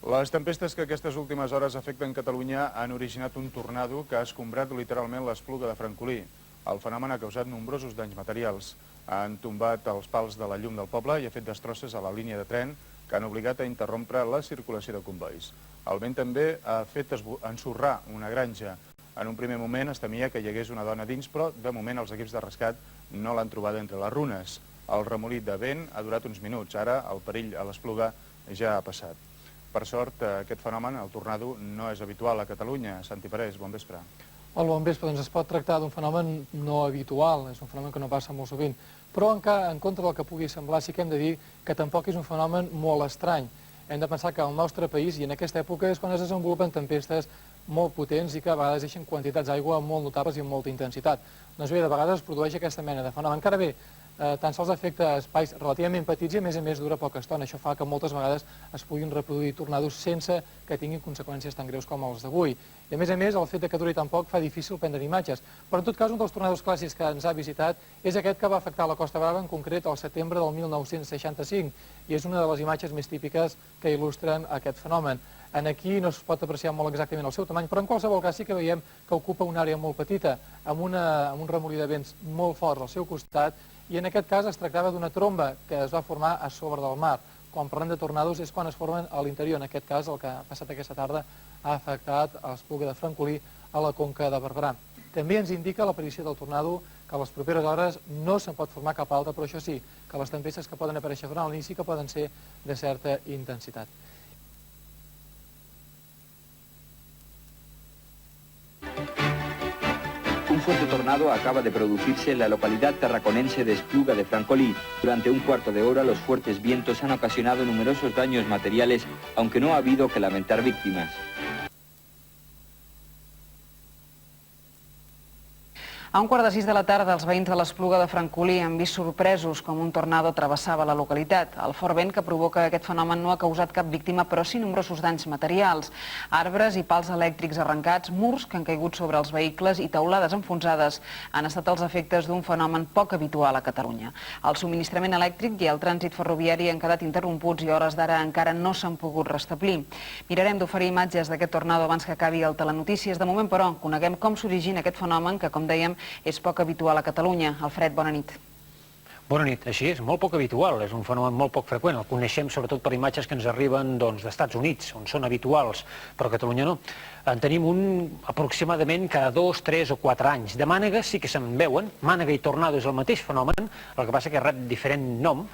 Les tempestes que aquestes últimes hores afecten Catalunya han originat un tornado que ha escombrat literalment l'Espluga de Francolí. El fenomen ha causat nombrosos danys materials. Han tombat els pals de la llum del poble i ha fet destrosses a la línia de tren que han obligat a interrompre la circulació de combois. El vent també ha fet ensorrar una granja. En un primer moment es temia que hi hagués una dona dins, però de moment els equips de rescat no l'han trobada entre les runes. El remolí de vent ha durat uns minuts. Ara el perill a l'Espluga ja ha passat. Per sort, aquest fenomen, el tornado, no és habitual a Catalunya. Santi Parés, bon vespre. Hola, bon vespre. Doncs es pot tractar d'un fenomen no habitual, és un fenomen que no passa molt sovint. Però en contra del que pugui semblar, sí que hem de dir que tampoc és un fenomen molt estrany. Hem de pensar que al nostre país, i en aquesta època, és quan es desenvolupen tempestes molt potents i que a vegades deixen quantitats d'aigua molt notables i amb molta intensitat. Doncs bé, de vegades es produeix aquesta mena de fenomen. Encara bé, tan sols afecta espais relativament petits i a més dura poca estona. Això fa que moltes vegades es puguin reproduir tornados sense que tinguin conseqüències tan greus com els d'avui. I a més, el fet que duri tan poc fa difícil prendre imatges. Però en tot cas, un dels tornados clàssics que ens ha visitat és aquest que va afectar la Costa Brava, en concret al setembre del 1965, i és una de les imatges més típiques que il·lustren aquest fenomen. Aquí no es pot apreciar molt exactament el seu tamany, però en qualsevol cas sí que veiem que ocupa una àrea molt petita, amb un remolí de vents molt forts al seu costat, i en aquest cas es tractava d'una tromba que es va formar a sobre del mar. Quan parlem de tornados és quan es formen a l'interior. En aquest cas, el que ha passat aquesta tarda ha afectat l'Espluga de Francolí a la Conca de Barberà. També ens indica l'aparició del tornado que a les properes hores no se'n pot formar cap altre, però això sí, que les tempestes que poden aparèixer durant l'inici que poden ser de certa intensitat. Un fuerte tornado acaba de producirse en la localidad tarraconense de Espluga de Francolí. Durante un cuarto de hora, los fuertes vientos han ocasionado numerosos daños materiales, aunque no ha habido que lamentar víctimas. A 1:15 de la tarda, els veïns de l'Espluga de Francolí han vist sorpresos com un tornado travessava la localitat. El fort vent que provoca aquest fenomen no ha causat cap víctima, però sí nombrosos danys materials. Arbres i pals elèctrics arrencats, murs que han caigut sobre els vehicles i teulades enfonsades han estat els efectes d'un fenomen poc habitual a Catalunya. El subministrament elèctric i el trànsit ferroviari han quedat interromputs i a hores d'ara encara no s'han pogut restablir. Mirarem d'oferir imatges d'aquest tornado abans que acabi el Telenotícies. De moment, però, coneguem com s'origina aquest fenomen que, com dèiem, és poc habitual a Catalunya. Alfred, bona nit. Bona nit. Així és, molt poc habitual, és un fenomen molt poc freqüent. El coneixem sobretot per imatges que ens arriben dels Estats Units, on són habituals, però a Catalunya no. En tenim un aproximadament cada 2, 3 o 4 anys. De mànegues sí que se'n veuen, mànega i tornado és el mateix fenomen, el que passa que rep diferent nom,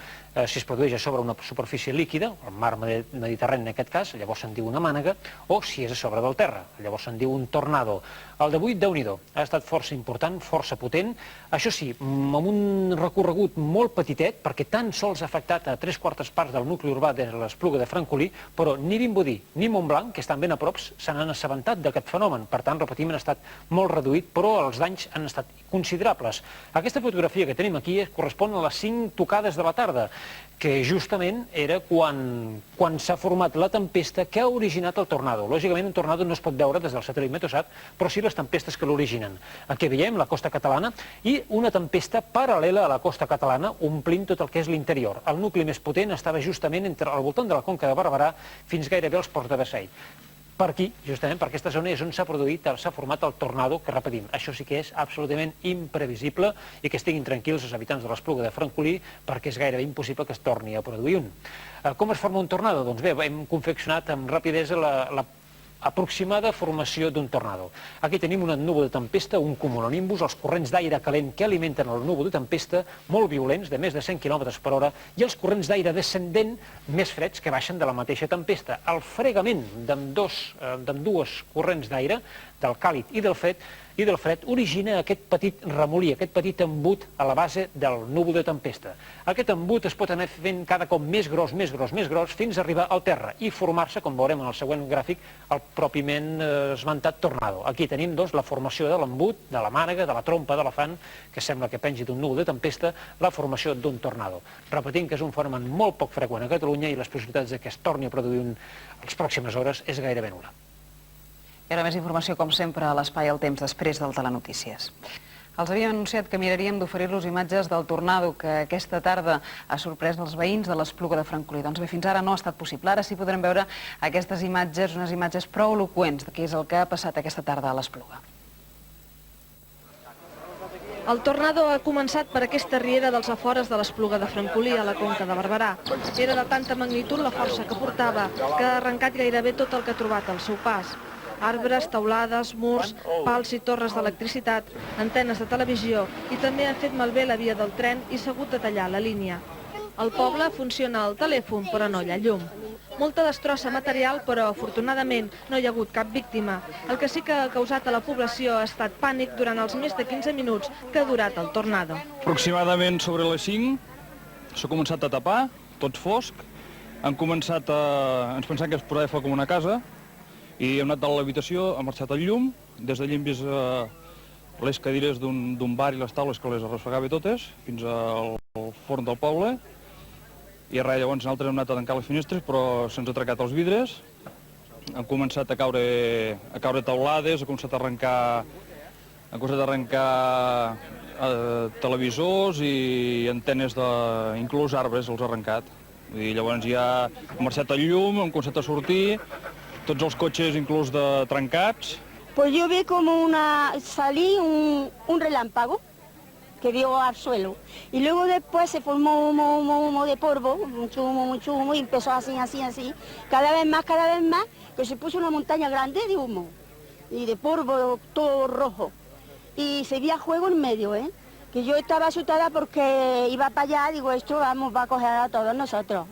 si es produeix a sobre una superfície líquida, el mar Mediterrani en aquest cas, llavors se'n diu una mànega, o si és a sobre del terra, llavors se'n diu un tornado. El d'avui, Déu-n'hi-do, ha estat força important, força potent, això sí, amb un recorregut molt petitet, perquè tan sols ha afectat a 3/4 parts del nucli urbà de l'Espluga de Francolí, però ni Vimbodí ni Montblanc, que estan ben a prop, se n'han assabentat d'aquest fenomen. Per tant, repetim, han estat molt reduït, però els danys han estat considerables. Aquesta fotografia que tenim aquí correspon a les 5 tocades de la tarda, que justament era quan s'ha format la tempesta que ha originat el tornado. Lògicament, un tornado no es pot veure des del satèl·lit Meteosat, però sí les tempestes que l'originen. Aquí veiem la costa catalana i una tempesta paral·lela a la costa catalana, omplint tot el que és l'interior. El nucli més potent estava justament al voltant de la Conca de Barberà fins gairebé als ports de Beseit. Per aquí, justament per aquesta zona, és on s'ha format el tornado, que repetim, això sí que és absolutament imprevisible i que estiguin tranquils els habitants de l'Espluga de Francolí perquè és gairebé impossible que es torni a produir un. Com es forma un tornado? Doncs bé, hem confeccionat amb rapidesa la aproximada formació d'un tornado. Aquí tenim un núvol de tempesta, un cumulonimbus, els corrents d'aire calent que alimenten el núvol de tempesta, molt violents, de més de 100 km/h, i els corrents d'aire descendent més freds que baixen de la mateixa tempesta. El fregament d'ambdues corrents d'aire, del càlid i del fred, origina aquest petit remolí, aquest petit embut a la base del núvol de tempesta. Aquest embut es pot anar fent cada cop més gros, fins a arribar al terra i formar-se, com veurem en el següent gràfic, el pròpiament esmentat tornado. Aquí tenim, doncs, la formació de l'embut, de la mànega, de la trompa d'elefant, que sembla que pengi d'un núvol de tempesta, la formació d'un tornado. Repetim que és un fenomen molt poc freqüent a Catalunya i les possibilitats que es torni a produir en les pròximes hores és gairebé nul·la. I ara més informació, com sempre, a l'Espai al Temps després del Telenotícies. Els havíem anunciat que miraríem d'oferir-los imatges del tornado que aquesta tarda ha sorprès els veïns de l'Espluga de Francolí. Doncs bé, fins ara no ha estat possible. Ara sí podrem veure aquestes imatges, unes imatges prou eloqüents de què és el que ha passat aquesta tarda a l'Espluga. El tornado ha començat per aquesta riera dels afores de l'Espluga de Francolí, a la Conca de Barberà. Era de tanta magnitud la força que portava, que ha arrencat gairebé tot el que ha trobat al seu pas. Arbres, teulades, murs, pals i torres d'electricitat, antenes de televisió i també han fet malbé la via del tren i s'ha hagut de tallar la línia. Al poble funciona el telèfon però no hi ha llum. Molta destrossa material però afortunadament no hi ha hagut cap víctima. El que sí que ha causat a la població ha estat pànic durant els més de 15 minuts que ha durat el tornado. Aproximadament sobre les 5 s'ha començat a tapar, tot fosc. Ens pensàvem que es podria fer com una casa i hem anat a l'habitació, ha marxat el llum, des d'allí hem vist les cadires d'un bar i les taules que les arrossegava totes, fins al forn del poble, i res, llavors nosaltres hem anat a tancar les finestres, però se'ns ha trencat els vidres, han començat a caure teulades, ha començat a arrencar televisors i antenes, inclús arbres els ha arrencat. I llavors ja ha marxat el llum, hem començat a sortir, tots els cotxes inclús trencats. Pues yo vi como salí un relámpago que dio al suelo y luego después se formó humo de polvo, mucho humo y empezó así, cada vez más, que se puso una montaña grande de humo y de polvo todo rojo y se veía fuego en medio, que yo estaba asustada porque iba para allá, digo, esto va a coger a todos nosotros.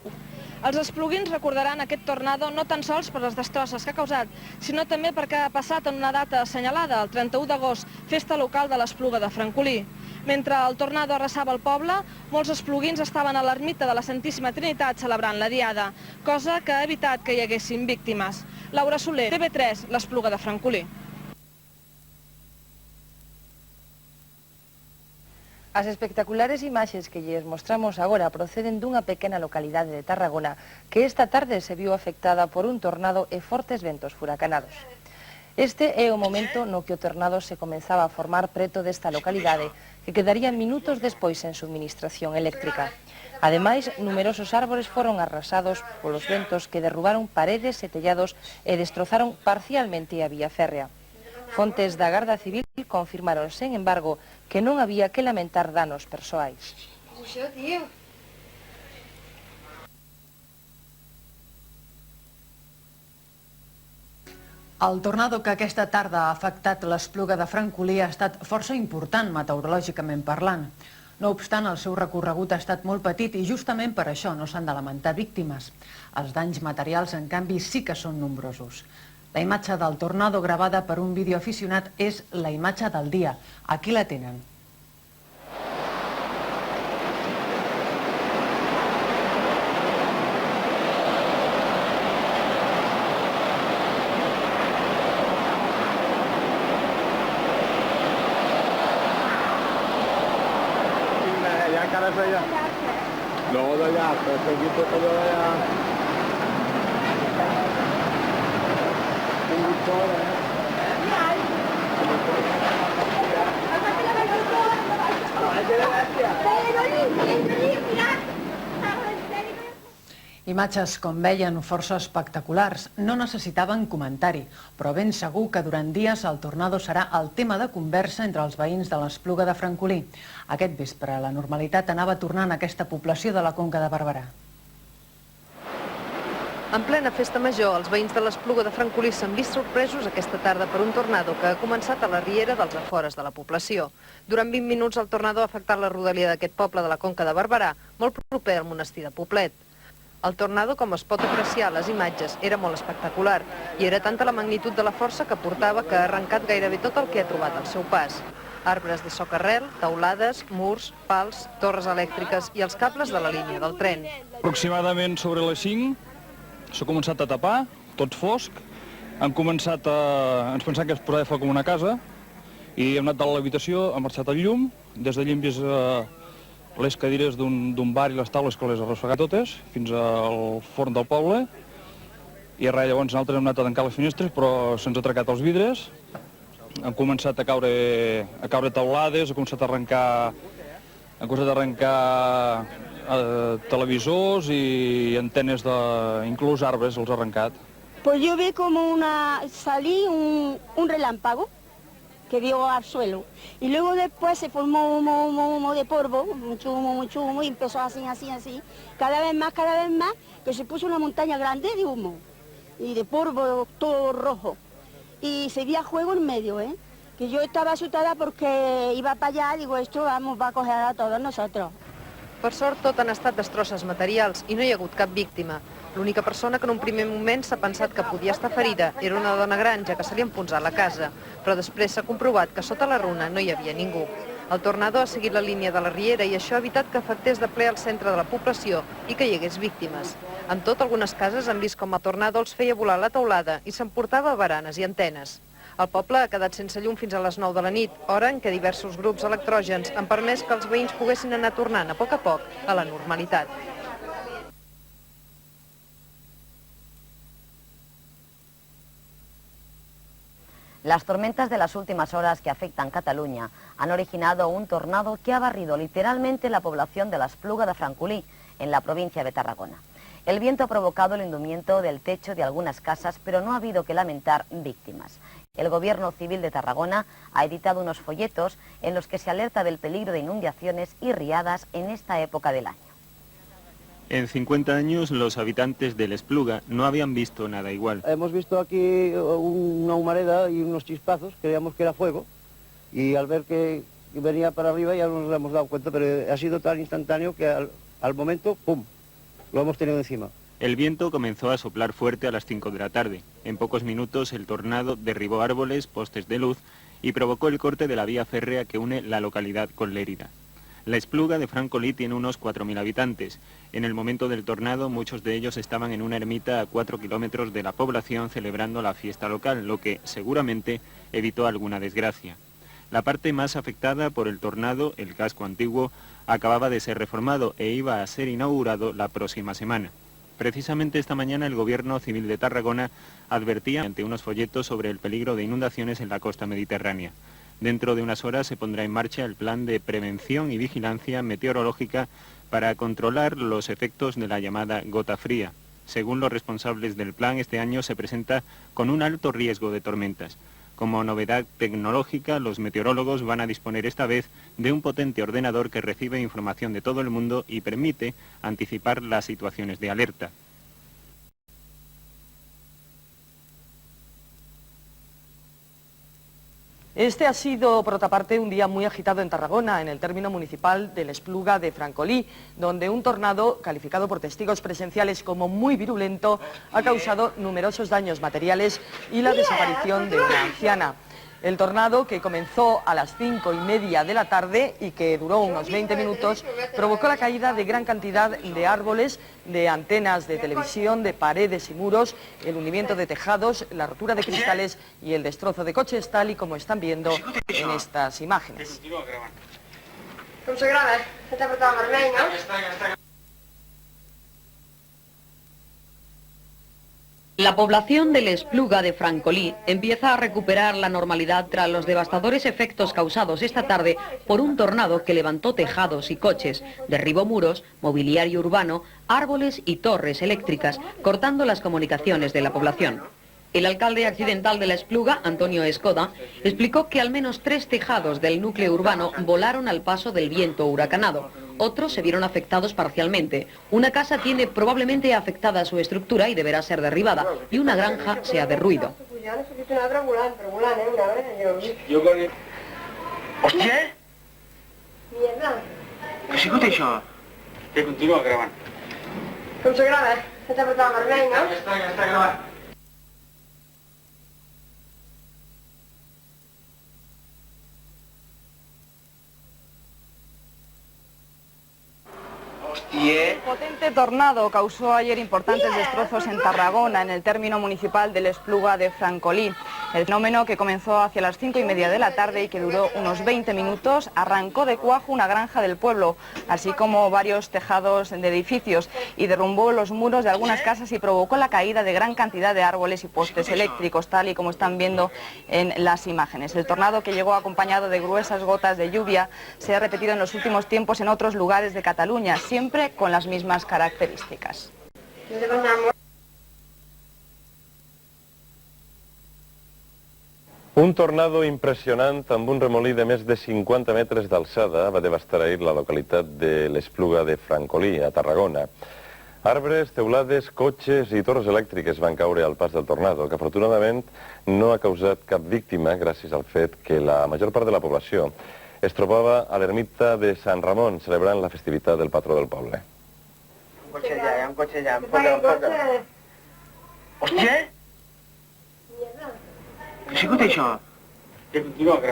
Els espluguins recordaran aquest tornado no tan sols per les destrosses que ha causat, sinó també perquè ha passat en una data assenyalada, el 31 d'agost, festa local de l'Espluga de Francolí. Mentre el tornado arrasava el poble, molts espluguins estaven a l'ermita de la Santíssima Trinitat celebrant la diada, cosa que ha evitat que hi haguessin víctimes. Laura Soler, TV3, l'Espluga de Francolí. As espectaculares imaxes que lles mostramos agora proceden dunha pequena localidade de Tarragona que esta tarde se viu afectada por un tornado e fortes ventos furacanados. Este é o momento no que o tornado se comenzaba a formar preto desta localidade que quedaría minutos despois en suministración eléctrica. Ademais, numerosos árbores foron arrasados polos ventos que derrubaron paredes e tellados e destrozaron parcialmente a vía férrea. Fontes da Garda Civil confirmaron, sen embargo, que non había que lamentar danos persoais. El tornado que aquesta tarda ha afectat l'Espluga de Francolí ha estat força important meteorològicament parlant. No obstant, el seu recorregut ha estat molt petit i justament per això no s'han de lamentar víctimes. Els danys materials, en canvi, sí que són nombrosos. La imatge del tornado gravada per un videoaficionat és la imatge del dia. Aquí la tenen. Allà encara és allà? No, d'allà, però aquí tot allò d'allà. Imatges, com veien, força espectaculars. No necessitaven comentari, però ben segur que durant dies el tornado serà el tema de conversa entre els veïns de l'Espluga de Francolí. Aquest vespre la normalitat anava tornant a aquesta població de la Conca de Barberà. En plena festa major, els veïns de l'Espluga de Francolí s'han vist sorpresos aquesta tarda per un tornado que ha començat a la riera dels afores de la població. Durant 20 minuts el tornado ha afectat la rodalia d'aquest poble de la Conca de Barberà, molt proper al monestir de Poblet. El tornado, com es pot apreciar a les imatges, era molt espectacular i era tanta la magnitud de la força que portava que ha arrencat gairebé tot el que ha trobat al seu pas. Arbres de socarrel, teulades, murs, pals, torres elèctriques i els cables de la línia del tren. Aproximadament sobre les 5 s'ha començat a tapar, tot fosc. Ens pensàvem que es podria fer com una casa i hem anat a l'habitació, ha marxat el llum, des d'allí hem vist les cadires d'un bar i les taules que les arrossegava totes, fins al forn del poble, i res, llavors nosaltres hem anat a tancar les finestres, però se'ns ha trencat els vidres, han començat a caure teulades, ha començat a arrencar televisors i antenes inclús arbres els ha arrencat. Pues yo vi como salí un relámpago que dio al suelo. Y luego después se formó humo de polvo, mucho humo, y empezó así, cada vez más, que se puso una montaña grande de humo y de polvo todo rojo. Y se veía fuego en medio, que yo estaba asustada porque iba para allá, digo, esto va a coger a todos nosotros. Per sort, tot han estat destrosses materials i no hi ha hagut cap víctima. L'única persona que en un primer moment s'ha pensat que podia estar ferida era una dona gran, ja que se li ha enfonsat la casa, però després s'ha comprovat que sota la runa no hi havia ningú. El tornado ha seguit la línia de la riera i això ha evitat que afectés de ple al centre de la població i que hi hagués víctimes. En tot, algunes cases han vist com el tornado els feia volar la teulada i s'emportava baranes i antenes. El poble ha quedat sense llum fins a les 9 de la nit, hora en què diversos grups electrògens han permès que els veïns poguessin anar tornant a poc a la normalitat. Las tormentas de las últimas horas que afectan Cataluña han originado un tornado que ha barrido literalmente la población de la Espluga de Francolí, en la provincia de Tarragona. El viento ha provocado el hundimiento del techo de algunas casas, pero no ha habido que lamentar víctimas. El Gobierno Civil de Tarragona ha editado unos folletos en los que se alerta del peligro de inundaciones y riadas en esta época del año. En 50 años los habitantes de la Espluga no habían visto nada igual. Hemos visto aquí una humareda y unos chispazos, creíamos que era fuego, y al ver que venía para arriba ya nos hemos dado cuenta, pero ha sido tan instantáneo que al momento, ¡pum!, lo hemos tenido encima. El viento comenzó a soplar fuerte a las 5 de la tarde. En pocos minutos el tornado derribó árboles, postes de luz y provocó el corte de la vía férrea que une la localidad con Lérida. La Espluga de Francolí tiene unos 4.000 habitantes. En el momento del tornado, muchos de ellos estaban en una ermita a 4 kilómetros de la población celebrando la fiesta local, lo que seguramente evitó alguna desgracia. La parte más afectada por el tornado, el casco antiguo, acababa de ser reformado e iba a ser inaugurado la próxima semana. Precisamente esta mañana el Gobierno Civil de Tarragona advertía ante unos folletos sobre el peligro de inundaciones en la costa mediterránea. Dentro de unas horas se pondrá en marcha el plan de prevención y vigilancia meteorológica para controlar los efectos de la llamada gota fría. Según los responsables del plan, este año se presenta con un alto riesgo de tormentas. Como novedad tecnológica, los meteorólogos van a disponer esta vez de un potente ordenador que recibe información de todo el mundo y permite anticipar las situaciones de alerta. Este ha sido, por otra parte, un día muy agitado en Tarragona, en el término municipal de la Espluga de Francolí, donde un tornado, calificado por testigos presenciales como muy virulento, ha causado numerosos daños materiales y la desaparición de una anciana. El tornado, que comenzó a las 5:30 de la tarde y que duró unos 20 minutos, provocó la caída de gran cantidad de árboles, de antenas de televisión, de paredes y muros, el hundimiento de tejados, la rotura de cristales y el destrozo de coches, tal y como están viendo en estas imágenes. ¿Cómo se graba? ¿Qué te ha apretado vermell, no? La población de la Espluga de Francolí empieza a recuperar la normalidad tras los devastadores efectos causados esta tarde por un tornado que levantó tejados y coches, derribó muros, mobiliario urbano, árboles y torres eléctricas, cortando las comunicaciones de la población. El alcalde accidental de la Espluga, Antonio Escoda, explicó que al menos 3 tejados del núcleo urbano volaron al paso del viento huracanado. Otros se vieron afectados parcialmente. Una casa tiene probablemente afectada su estructura y deberá ser derribada, y una granja se ha derruido. Hòstia! Mierda! Què ha sigut això? Que continua gravant. Com se grava? Que t'ha apretat vermell, no? Ja està gravant. El potente tornado causó ayer importantes destrozos en Tarragona, en el término municipal de la Espluga de Francolí. El fenómeno, que comenzó hacia las 5:30 de la tarde y que duró unos 20 minutos, arrancó de cuajo una granja del pueblo, así como varios tejados de edificios, y derrumbó los muros de algunas casas y provocó la caída de gran cantidad de árboles y postes eléctricos, tal y como están viendo en las imágenes. El tornado, que llegó acompañado de gruesas gotas de lluvia, se ha repetido en los últimos tiempos en otros lugares de Cataluña, siempre con las mismas características. Un tornado impressionant amb un remolí de més de 50 metres d'alçada va devastar ahir la localitat de l'Espluga de Francolí, a Tarragona. Arbres, teulades, cotxes i torres elèctriques van caure al pas del tornado, que afortunadament no ha causat cap víctima gràcies al fet que la major part de la població es trobava a l'ermita de Sant Ramon celebrant la festivitat del patró del poble. Un cotxe allà, un cotxe allà, enfoca. Hòstia! Què ha sigut això?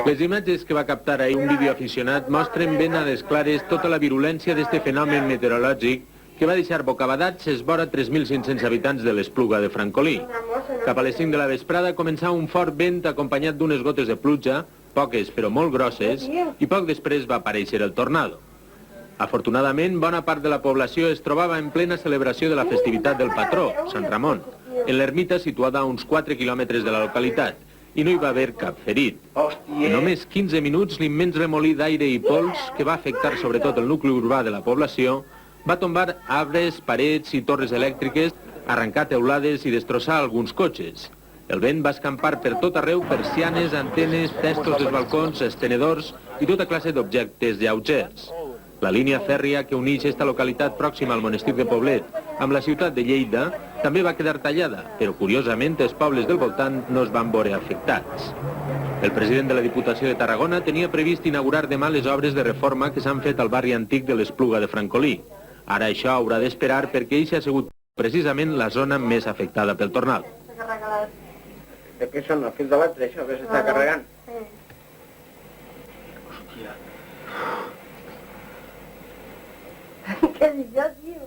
Les imatges que va captar ahir un videoaficionat mostren ben a les clares tota la virulència d'este fenomen meteorològic que va deixar bocabadats els vora 3.500 habitants de l'Espluga de Francolí. Cap a les 5 de la vesprada començà un fort vent acompanyat d'unes gotes de pluja, poques però molt grosses, i poc després va aparèixer el tornado. Afortunadament, bona part de la població es trobava en plena celebració de la festivitat del patró, Sant Ramon, en l'ermita situada a uns 4 quilòmetres de la localitat, i no hi va haver cap ferit. En només 15 minuts, l'immens remolí d'aire i pols, que va afectar sobretot el nucli urbà de la població, va tombar arbres, parets i torres elèctriques, arrencar teulades i destrossar alguns cotxes. El vent va escampar per tot arreu persianes, antenes, testos dels balcons, estenedors i tota classe d'objectes lleugers. La línia fèrria que uneix esta localitat pròxima al monestir de Poblet amb la ciutat de Lleida també va quedar tallada, però curiosament els pobles del voltant no es van veure afectats. El president de la Diputació de Tarragona tenia previst inaugurar demà les obres de reforma que s'han fet al barri antic de l'Espluga de Francolí. Ara això haurà d'esperar perquè ell ha sigut precisament la zona més afectada pel tornado. De què són? El fil d'elèctric, això, que s'està carregant? Hòstia. ¿Qué dices, tío?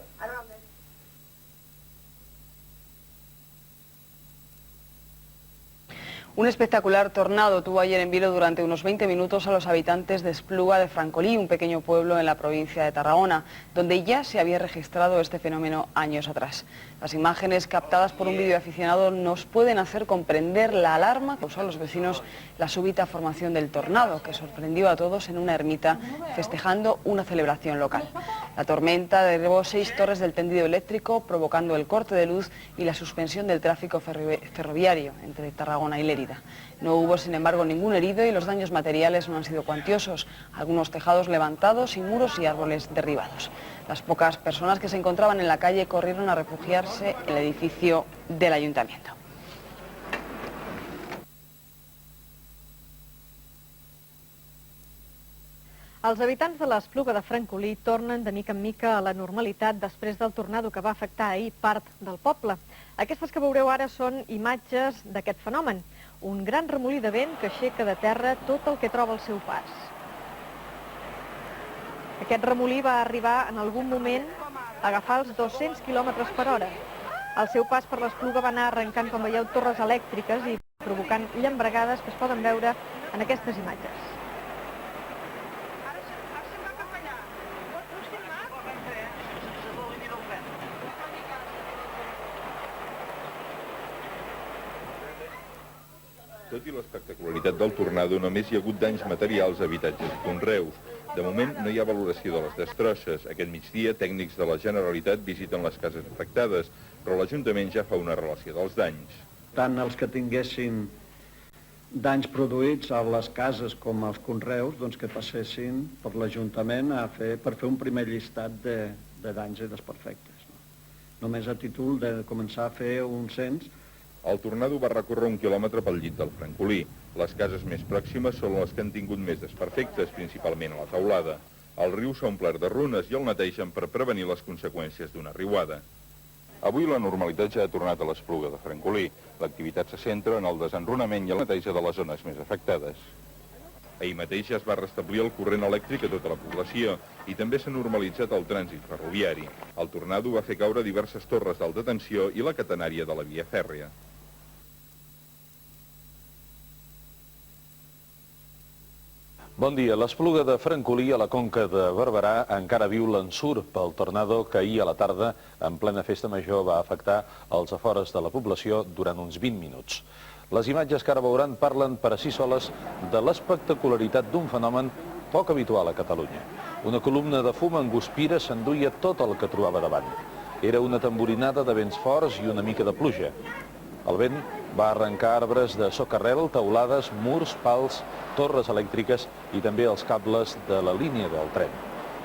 Un espectacular tornado tuvo ayer en vilo durante unos 20 minutos a los habitantes de Espluga de Francolí, un pequeño pueblo en la provincia de Tarragona, donde ya se había registrado este fenómeno años atrás. Las imágenes captadas por un videoaficionado nos pueden hacer comprender la alarma que causó a los vecinos la súbita formación del tornado, que sorprendió a todos en una ermita festejando una celebración local. La tormenta derribó 6 torres del tendido eléctrico, provocando el corte de luz y la suspensión del tráfico ferroviario entre Tarragona y Lérida. No hubo, sin embargo, ningún herido y los daños materiales no han sido cuantiosos. Algunos tejados levantados y muros y árboles derribados. Las pocas personas que se encontraban en la calle corrieron a refugiarse en el edificio del ayuntamiento. Els habitants de l'Espluga de Francolí tornen de mica en mica a la normalitat després del tornado que va afectar ahir part del poble. Aquestes que veureu ara són imatges d'aquest fenomen, un gran remolí de vent que aixeca de terra tot el que troba al seu pas. Aquest remolí va arribar en algun moment a agafar els 200 km per hora. Al seu pas per l'Espluga va anar arrencant, com veieu, torres elèctriques i provocant llambregades que es poden veure en aquestes imatges. Tot i l'espectacularitat del tornado, només hi ha hagut danys materials a habitatges i conreus. De moment no hi ha valoració de les destrosses. Aquest migdia, tècnics de la Generalitat visiten les cases afectades, però l'Ajuntament ja fa una relació dels danys. Tant els que tinguessin danys produïts a les cases com als conreus, doncs que passessin per l'Ajuntament per fer un primer llistat de danys i desperfectes. Només a títol de començar a fer un cens. El tornado va recórrer 1 quilòmetre pel llit del Francolí. Les cases més pròximes són les que han tingut més desperfectes, principalment a la teulada. El riu s'ha omplert de runes i el netegen per prevenir les conseqüències d'una riuada. Avui la normalitat ja ha tornat a l'Espluga de Francolí. L'activitat se centra en el desenrunament i la neteja de les zones més afectades. Ahir mateix ja es va restablir el corrent elèctric a tota la població i també s'ha normalitzat el trànsit ferroviari. El tornado va fer caure diverses torres d'alta tensió i la catenària de la via fèrria. Bon dia. L'Espluga de Francolí, a la Conca de Barberà, encara viu l'ensurt pel tornado que ahir a la tarda, en plena festa major, va afectar els afores de la població durant uns 20 minuts. Les imatges que ara veuran parlen per a si soles de l'espectacularitat d'un fenomen poc habitual a Catalunya. Una columna de fum en guspira s'enduia tot el que trobava davant. Era una tamborinada de vents forts i una mica de pluja. El vent va arrencar arbres de socarrel, teulades, murs, pals, torres elèctriques i també els cables de la línia del tren.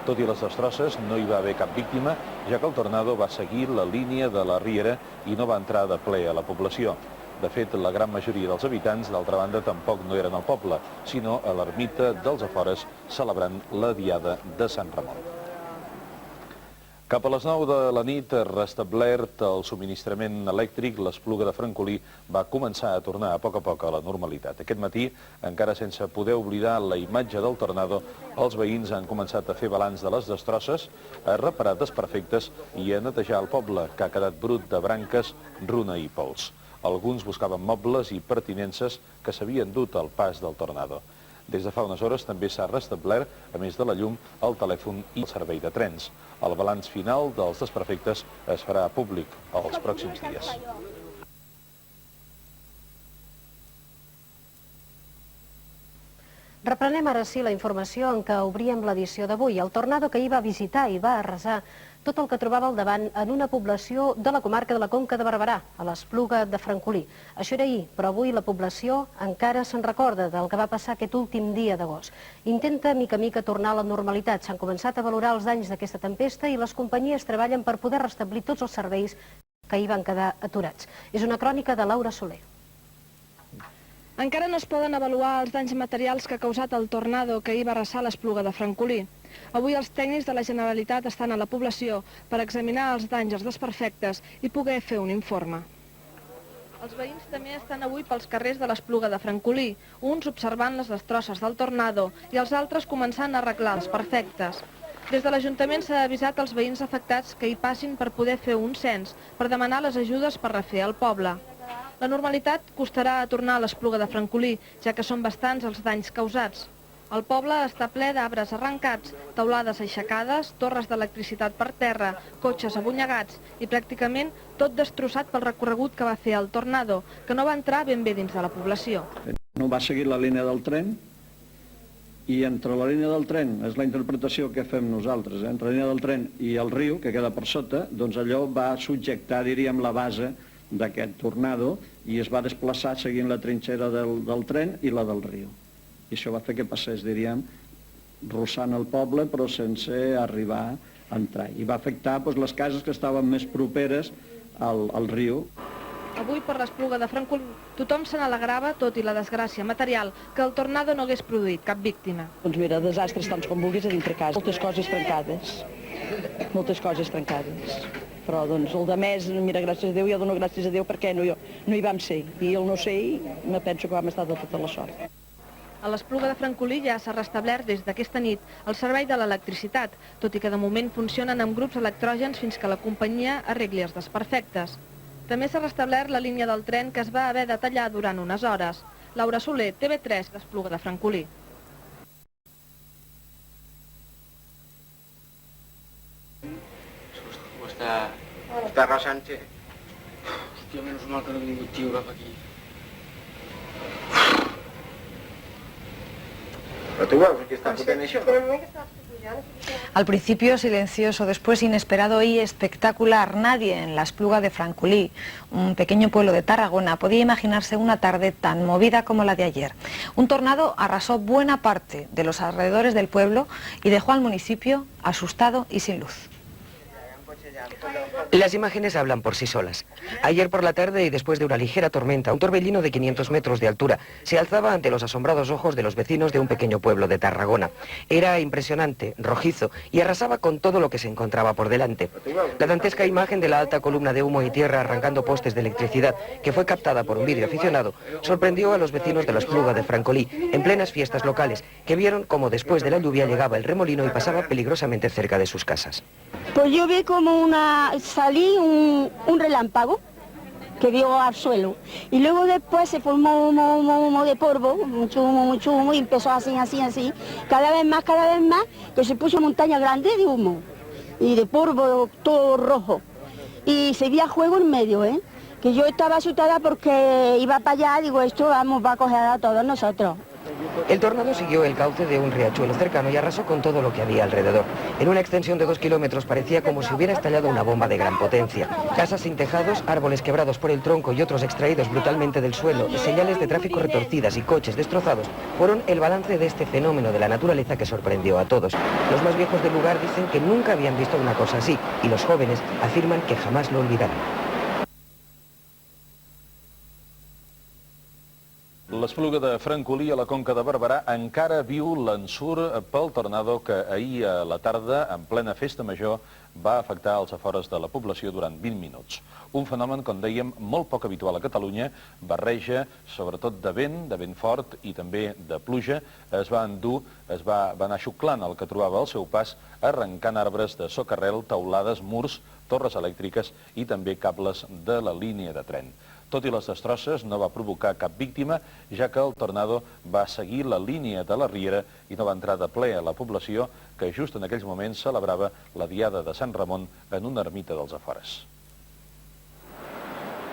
Tot i les destrosses, no hi va haver cap víctima, ja que el tornado va seguir la línia de la riera i no va entrar de ple a la població. De fet, la gran majoria dels habitants, d'altra banda, tampoc no eren al poble, sinó a l'ermita dels afores celebrant la diada de Sant Ramon. Cap a les 9 de la nit, restablert el subministrament elèctric, l'Espluga de Francolí va començar a tornar a poc a la normalitat. Aquest matí, encara sense poder oblidar la imatge del tornado, els veïns han començat a fer balanç de les destrosses, a reparar desperfectes i a netejar el poble, que ha quedat brut de branques, runa i pols. Alguns buscaven mobles i pertinences que s'havien dut al pas del tornado. Des de fa unes hores també s'ha restablert, a més de la llum, el telèfon i el servei de trens. El balanç final dels desperfectes es farà públic els pròxims dies. Reprenem ara sí la informació en què obríem l'edició d'avui. El tornado que ahir va visitar i va arrasar tot el que trobava al davant en una població de la comarca de la Conca de Barberà, a l'Espluga de Francolí. Això era ahir, però avui la població encara se'n recorda del que va passar aquest últim dia d'agost. Intenta, mica a mica, tornar a la normalitat. S'han començat a valorar els danys d'aquesta tempesta i les companyies treballen per poder restablir tots els serveis que hi van quedar aturats. És una crònica de Laura Soler. Encara no es poden avaluar els danys materials que ha causat el tornado que ahir va arrasar l'Espluga de Francolí. Avui els tècnics de la Generalitat estan a la població per examinar els danys, els desperfectes i poder fer un informe. Els veïns també estan avui pels carrers de l'Espluga de Francolí, uns observant les destrosses del tornado i els altres començant a arreglar els perfectes. Des de l'Ajuntament s'ha avisat als veïns afectats que hi passin per poder fer un cens, per demanar les ajudes per refer el poble. La normalitat costarà a tornar a l'Espluga de Francolí, ja que són bastants els danys causats. El poble està ple d'arbres arrencats, teulades aixecades, torres d'electricitat per terra, cotxes abunyegats i pràcticament tot destrossat pel recorregut que va fer el tornado, que no va entrar ben bé dins de la població. No va seguir la línia del tren i entre la línia del tren, és la interpretació que fem nosaltres, entre la línia del tren i el riu, que queda per sota, doncs allò va subjectar, diríem, la base d'aquest tornado i es va desplaçar seguint la trinxera del tren i la del riu. I això va fer que passés, diríem, rossant el poble però sense arribar a entrar. I va afectar les cases que estaven més properes al riu. Avui per l'Espluga de Francolí tothom se n'alegrava, tot i la desgràcia material, que el tornado no hagués produït cap víctima. Doncs mira, desastres tants com vulguis a dintre casa. Moltes coses trencades. Moltes coses trencades. Però doncs el de més, mira, gràcies a Déu, jo dono gràcies a Déu perquè no hi vam ser. I el no ser, me penso que vam estar de tota la sort. A l'Espluga de Francolí ja s'ha restablert des d'aquesta nit el servei de l'electricitat, tot i que de moment funcionen amb grups electrògens fins que la companyia arregli els desperfectes. També s'ha restablert la línia del tren que es va haver de tallar durant unes hores. Laura Soler, TV3, l'Espluga de Francolí. Està arrasant, sí. Hòstia, menys mal que no he vingut, tio, cap aquí. Però tu veus que està fotent això? Al principio silencioso, después inesperado y espectacular. Nadie en la Espluga de Francolí, un pequeño pueblo de Tarragona, podía imaginarse una tarde tan movida como la de ayer. Un tornado arrasó buena parte de los alrededores del pueblo y dejó al municipio asustado y sin luz. Las imágenes hablan por sí solas. Ayer por la tarde y después de una ligera tormenta, un torbellino de 500 metros de altura se alzaba ante los asombrados ojos de los vecinos de un pequeño pueblo de Tarragona. Era impresionante, rojizo y arrasaba con todo lo que se encontraba por delante. La dantesca imagen de la alta columna de humo y tierra arrancando postes de electricidad, que fue captada por un vídeo aficionado, sorprendió a los vecinos de la Espluga de Francolí en plenas fiestas locales, que vieron cómo después de la lluvia llegaba el remolino y pasaba peligrosamente cerca de sus casas. Pues yo vi como salí un relámpago que dio al suelo. Y luego después se formó humo de polvo, mucho humo, y empezó así, cada vez más, que se puso montaña grande de humo y de polvo todo rojo. Y se veía fuego en medio, que yo estaba asustada porque iba para allá, digo, esto va a coger a todos nosotros. El tornado siguió el cauce de un riachuelo cercano y arrasó con todo lo que había alrededor. En una extensión de 2 kilómetros parecía como si hubiera estallado una bomba de gran potencia. Casas sin tejados, árboles quebrados por el tronco y otros extraídos brutalmente del suelo, señales de tráfico retorcidas y coches destrozados fueron el balance de este fenómeno de la naturaleza que sorprendió a todos. Los más viejos del lugar dicen que nunca habían visto una cosa así y los jóvenes afirman que jamás lo olvidarán. L'Espluga de Francolí a la Conca de Barberà encara viu l'ensurt pel tornado que ahir a la tarda, en plena festa major, va afectar els afores de la població durant 20 minuts. Un fenomen, com dèiem, molt poc habitual a Catalunya, barreja sobretot de vent fort i també de pluja, va anar xuclant el que trobava al seu pas, arrencant arbres de socarrel, teulades, murs, torres elèctriques i també cables de la línia de tren. Tot i les destrosses, no va provocar cap víctima, ja que el tornado va seguir la línia de la riera i no va entrar de ple a la població, que just en aquells moments celebrava la Diada de Sant Ramon en una ermita dels afores.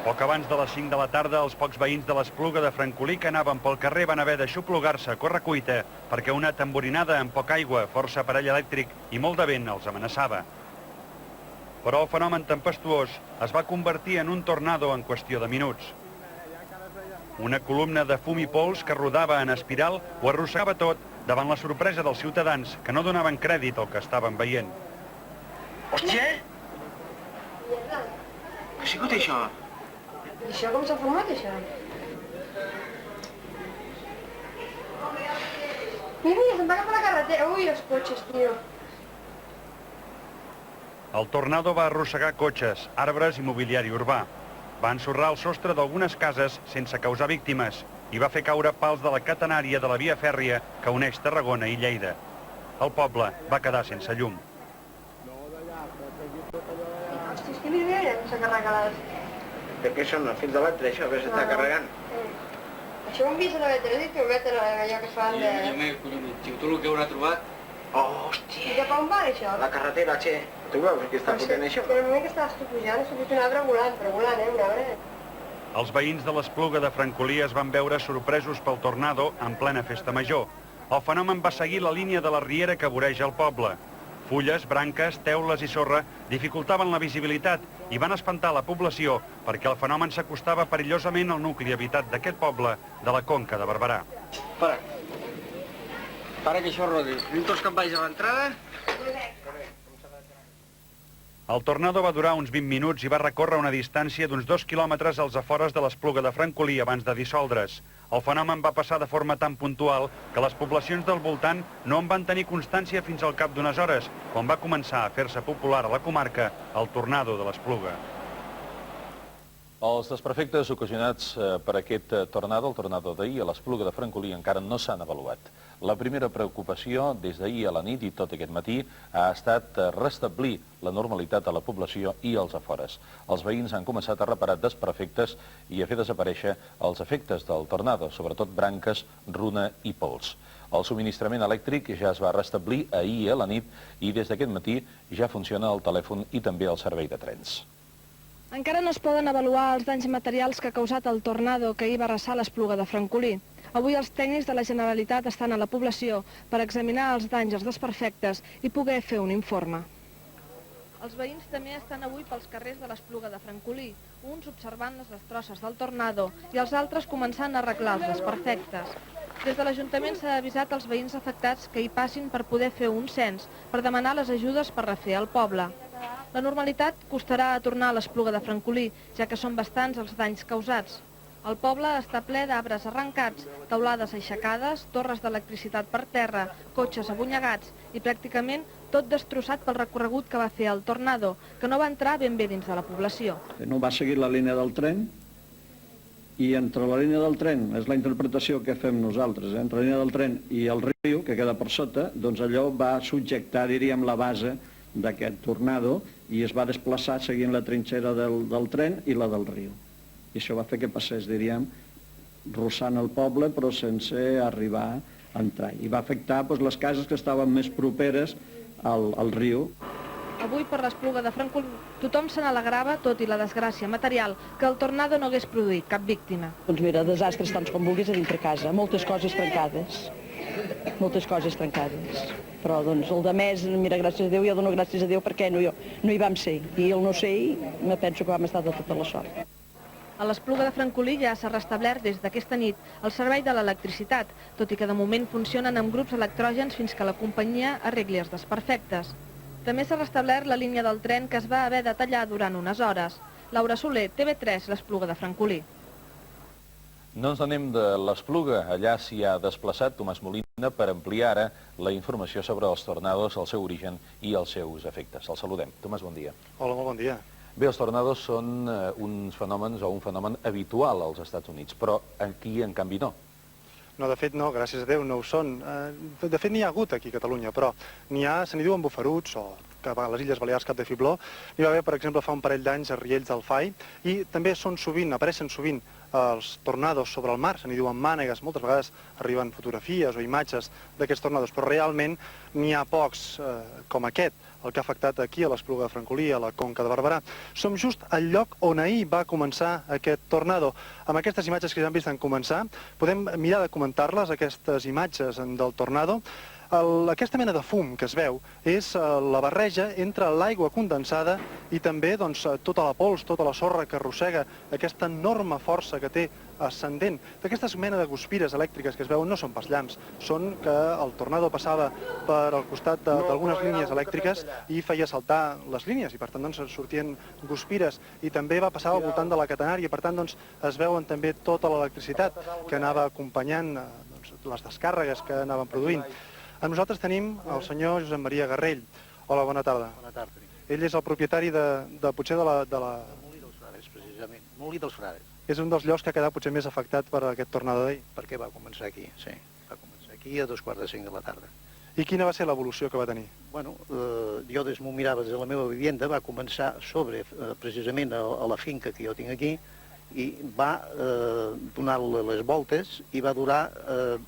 Poc abans de les 5 de la tarda, els pocs veïns de l'Espluga de Francolí que anaven pel carrer van haver d'aixoplugar-se a correcuita perquè una tamborinada amb poca aigua, força aparell elèctric i molt de vent els amenaçava. Però el fenomen tempestuós es va convertir en un tornado en qüestió de minuts. Una columna de fum i pols que rodava en espiral ho arrossegava tot davant la sorpresa dels ciutadans que no donaven crèdit al que estaven veient. Hòstia! Què ha sigut això? I això com s'ha format, això? Mira, se'n va cap a la carretera. Ui, els cotxes, tio. El tornado va arrossegar cotxes, arbres i mobiliari urbà. Va ensorrar el sostre d'algunes cases sense causar víctimes i va fer caure pals de la catenària de la via fèrria que uneix Tarragona i Lleida. El poble va quedar sense llum. Hòstia, és que mira, s'ha carregat. Per què són els fils elèctrics, això, que s'està carregant? Això ho hem vist a la veterina, que ho meten allò que fan de... Ja m'he collonit, tio, tu el que haurà trobat... Hòstia! I cap on va, això? La carretera, che. Tu veus que està fotent això? Però en el moment que estaves tu pujant, s'ha vist un arbre volant, però volant, un arbre. Els veïns de l'Espluga de Francolí es van veure sorpresos pel tornado en plena festa major. El fenomen va seguir la línia de la riera que voreja el poble. Fulles, branques, teules i sorra dificultaven la visibilitat i van espantar la població perquè el fenomen s'acostava perillosament al nucli habitat d'aquest poble de la Conca de Barberà. Para que això rodi. Anem tots cap baix a l'entrada. El tornado va durar uns 20 minuts i va recórrer una distància d'uns 2 quilòmetres als afores de l'Espluga de Francolí abans de dissoldre's. El fenomen va passar de forma tan puntual que les poblacions del voltant no en van tenir constància fins al cap d'unes hores, quan va començar a fer-se popular a la comarca el tornado de l'Espluga. Els desperfectes ocasionats per aquest tornado, el tornado d'ahir a l'Espluga de Francolí, encara no s'han avaluat. La primera preocupació des d'ahir a la nit i tot aquest matí ha estat restablir la normalitat a la població i als afores. Els veïns han començat a reparar desperfectes i a fer desaparèixer els efectes del tornado, sobretot branques, runa i pols. El subministrament elèctric ja es va restablir ahir a la nit i des d'aquest matí ja funciona el telèfon i també el servei de trens. Encara no es poden avaluar els danys materials que ha causat el tornado que ahir va arrasar l'Espluga de Francolí. Avui els tècnics de la Generalitat estan a la població per examinar els danys, els desperfectes i poder fer un informe. Els veïns també estan avui pels carrers de l'Espluga de Francolí, uns observant les destrosses del tornado i els altres començant a arreglar els desperfectes. Des de l'Ajuntament s'ha avisat als veïns afectats que hi passin per poder fer un cens, per demanar les ajudes per refer el poble. La normalitat costarà a tornar a l'Espluga de Francolí, ja que són bastants els danys causats. El poble està ple d'arbres arrencats, teulades aixecades, torres d'electricitat per terra, cotxes abunyegats i pràcticament tot destrossat pel recorregut que va fer el tornado, que no va entrar ben bé dins de la població. No va seguir la línia del tren i entre la línia del tren, és la interpretació que fem nosaltres, entre la línia del tren i el riu, que queda per sota, doncs allò va subjectar, diríem, la base d'aquest tornado i es va desplaçar seguint la trinxera del tren i la del riu. I això va fer que passés, diríem, rossant el poble però sense arribar a entrar. I va afectar les cases que estaven més properes al riu. Avui, per l'Espluga de Francolí, tothom se n'alegrava, tot i la desgràcia material, que el tornado no hagués produït cap víctima. Doncs mira, desastres tants com vulguis a dintre casa, moltes coses trencades. Moltes coses trencades. Però doncs el de més, mira, gràcies a Déu, jo dono gràcies a Déu perquè no hi vam ser. I el no ser, me penso que vam estar de tota la sort. A l'Espluga de Francolí ja s'ha restablert des d'aquesta nit el servei de l'electricitat, tot i que de moment funcionen amb grups electrògens fins que la companyia arregli els desperfectes. També s'ha restablert la línia del tren que es va haver de tallar durant unes hores. Laura Soler, TV3, l'Espluga de Francolí. No ens anem de l'Espluga. Allà s'hi ha desplaçat Tomàs Molina per ampliar ara la informació sobre els tornados, el seu origen i els seus efectes. El saludem. Tomàs, bon dia. Hola, molt bon dia. Bé, els tornados són uns fenòmens o un fenomen habitual als Estats Units, però aquí, en canvi, no. No, de fet, no, gràcies a Déu, no ho són. De fet, n'hi ha hagut aquí a Catalunya, però se n'hi diuen bufaruts o que a les Illes Balears cap de fibló. N'hi va haver, per exemple, fa un parell d'anys a Riells del Fai, i també apareixen sovint els tornados sobre el mar, se n'hi diuen mànegues, moltes vegades arriben fotografies o imatges d'aquests tornados, però realment n'hi ha pocs com aquest, el que ha afectat aquí a l'Espluga de Francolí, a la Conca de Barberà. Som just al lloc on ahir va començar aquest tornado. Amb aquestes imatges que ja hem vist en començar, podem mirar de comentar-les, aquestes imatges del tornado. Aquesta mena de fum que es veu és la barreja entre l'aigua condensada i també tota la pols, tota la sorra que arrossega, aquesta enorme força que té ascendent. D'aquestes mena de guspires elèctriques que es veuen no són pas llamps, són que el tornado passava per al costat d'algunes línies elèctriques i feia saltar les línies, i per tant sortien guspires, i també va passar al voltant de la catenària, per tant es veuen també tota l'electricitat que anava acompanyant les descàrregues que anaven produint. Amb nosaltres tenim el senyor Josep Maria Garrell. Hola, bona tarda. Bona tarda. Ell és el propietari potser de la... Molí dels Frares, precisament. Molí dels Frares. És un dels llocs que ha quedat potser més afectat per aquest tornado d'ahir. Perquè va començar aquí, sí. Va començar aquí a 4:45 de la tarda. I quina va ser l'evolució que va tenir? Bueno, jo m'ho mirava des de la meva vivenda, va començar precisament a la finca que jo tinc aquí, i va donar les voltes i va durar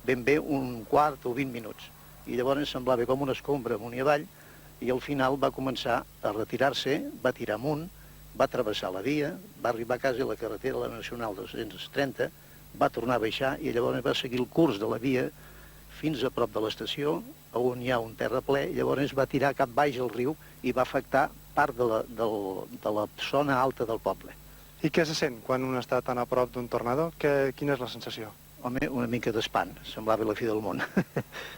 ben bé un quart o 20 minuts. I llavors semblava com una escombra amunt i avall, i al final va començar a retirar-se, va tirar amunt, va travessar la via, va arribar quasi a la carretera la Nacional 230, va tornar a baixar i llavors va seguir el curs de la via fins a prop de l'estació, on hi ha un terraplè, i llavors va tirar cap baix al riu i va afectar part de la zona alta del poble. I què se sent quan un està tan a prop d'un tornado? Quina és la sensació? Home, una mica d'espant, semblava la fi del món.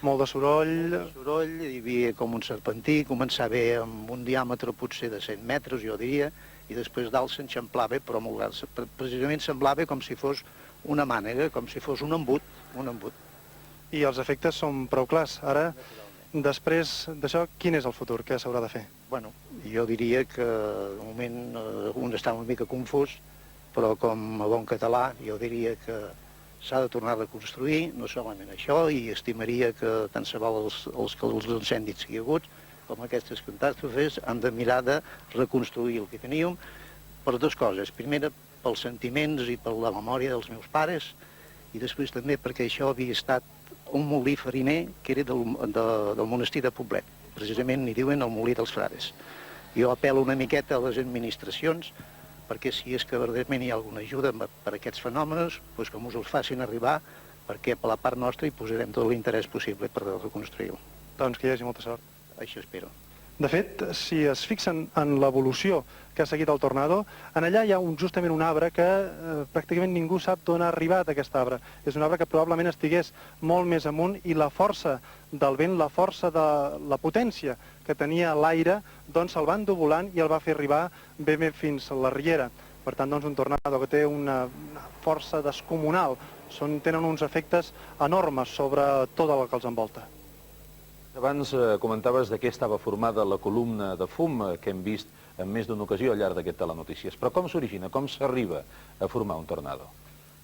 Molt de soroll? Molt de soroll, hi havia com un serpentí, començava amb un diàmetre potser de 100 metres, jo diria, i després dalt s'enxamplava, però molt gran. Precisament semblava com si fos una mànega, com si fos un embut. I els efectes són prou clars. Ara, després d'això, quin és el futur? Què s'haurà de fer? Bueno, jo diria que de moment un està una mica confús, però com a bon català jo diria que s'ha de tornar a reconstruir, no solament això, i estimaria que tant se val els incendis que hi ha hagut, com aquestes catàstrofes, han de mirar de reconstruir el que teníem per dues coses. Primera, pels sentiments i per la memòria dels meus pares, i després també perquè això havia estat un molí fariner que era del monestir de Poblet. Precisament n'hi diuen el molí dels Frares. Jo apel·lo una miqueta a les administracions perquè si és que verdaderament hi ha alguna ajuda per aquests fenòmenos, doncs que ens els facin arribar, perquè per la part nostra hi posarem tot l'interès possible per reconstruir-ho. Doncs que hi hagi molta sort. Això espero. De fet, si es fixen en l'evolució que ha seguit el tornado, en allà hi ha justament un arbre que pràcticament ningú sap d'on ha arribat aquest arbre. És un arbre que probablement estigués molt més amunt i la força del vent, la força de la potència que tenia l'aire, doncs se'l va endur volant i el va fer arribar ben bé fins a la riera. Per tant, doncs, un tornado que té una força descomunal, tenen uns efectes enormes sobre tot el que els envolta. Abans comentaves de què estava formada la columna de fum que hem vist en més d'una ocasió al llarg d'aquest telenotícies. Però com s'origina, com s'arriba a formar un tornado?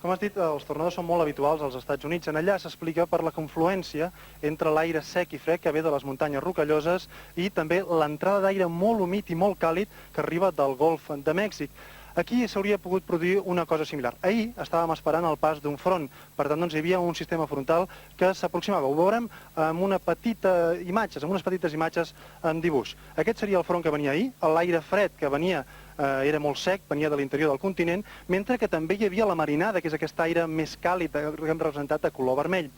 Com has dit, els tornados són molt habituals als Estats Units. En allà s'explica per la confluència entre l'aire sec i fred que ve de les muntanyes rocalloses i també l'entrada d'aire molt humit i molt càlid que arriba del Golf de Mèxic. Aquí s'hauria pogut produir una cosa similar. Ahir estàvem esperant el pas d'un front, per tant doncs, hi havia un sistema frontal que s'aproximava. Ho veurem amb unes petites imatges en dibuix. Aquest seria el front que venia ahir, l'aire fred que venia era molt sec, venia de l'interior del continent, mentre que també hi havia la marinada, que és aquest aire més càlid que hem representat de color vermell.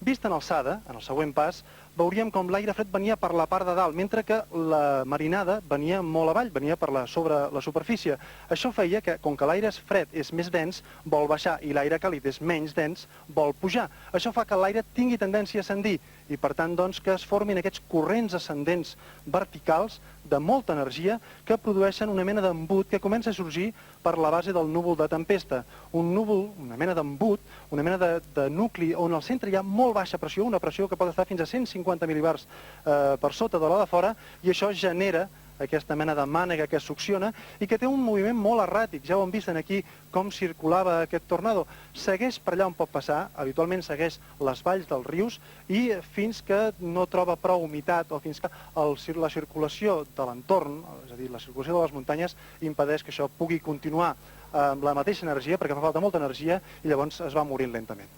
Vist en alçada, en el següent pas, veuríem com l'aire fred venia per la part de dalt, mentre que la marinada venia molt avall, venia sobre la superfície. Això feia que, com que l'aire fred és més dens, vol baixar, i l'aire càlid és menys dens, vol pujar. Això fa que l'aire tingui tendència a ascendir, i per tant doncs, que es formin aquests corrents ascendents verticals de molta energia que produeixen una mena d'embut que comença a sorgir per la base del núvol de tempesta. Un núvol, una mena d'embut, una mena de nucli on al centre hi ha molt baixa pressió, una pressió que pot estar fins a 150 mil·libars per sota de la de fora, i això genera aquesta mena de mànega que succiona i que té un moviment molt erràtic. Ja ho hem vist aquí com circulava aquest tornado. Segueix per allà on pot passar, habitualment segueix les valls dels rius i fins que no troba prou humitat o fins que la circulació de l'entorn, és a dir, la circulació de les muntanyes, impedeix que això pugui continuar amb la mateixa energia, perquè fa falta molta energia, i llavors es va morint lentament.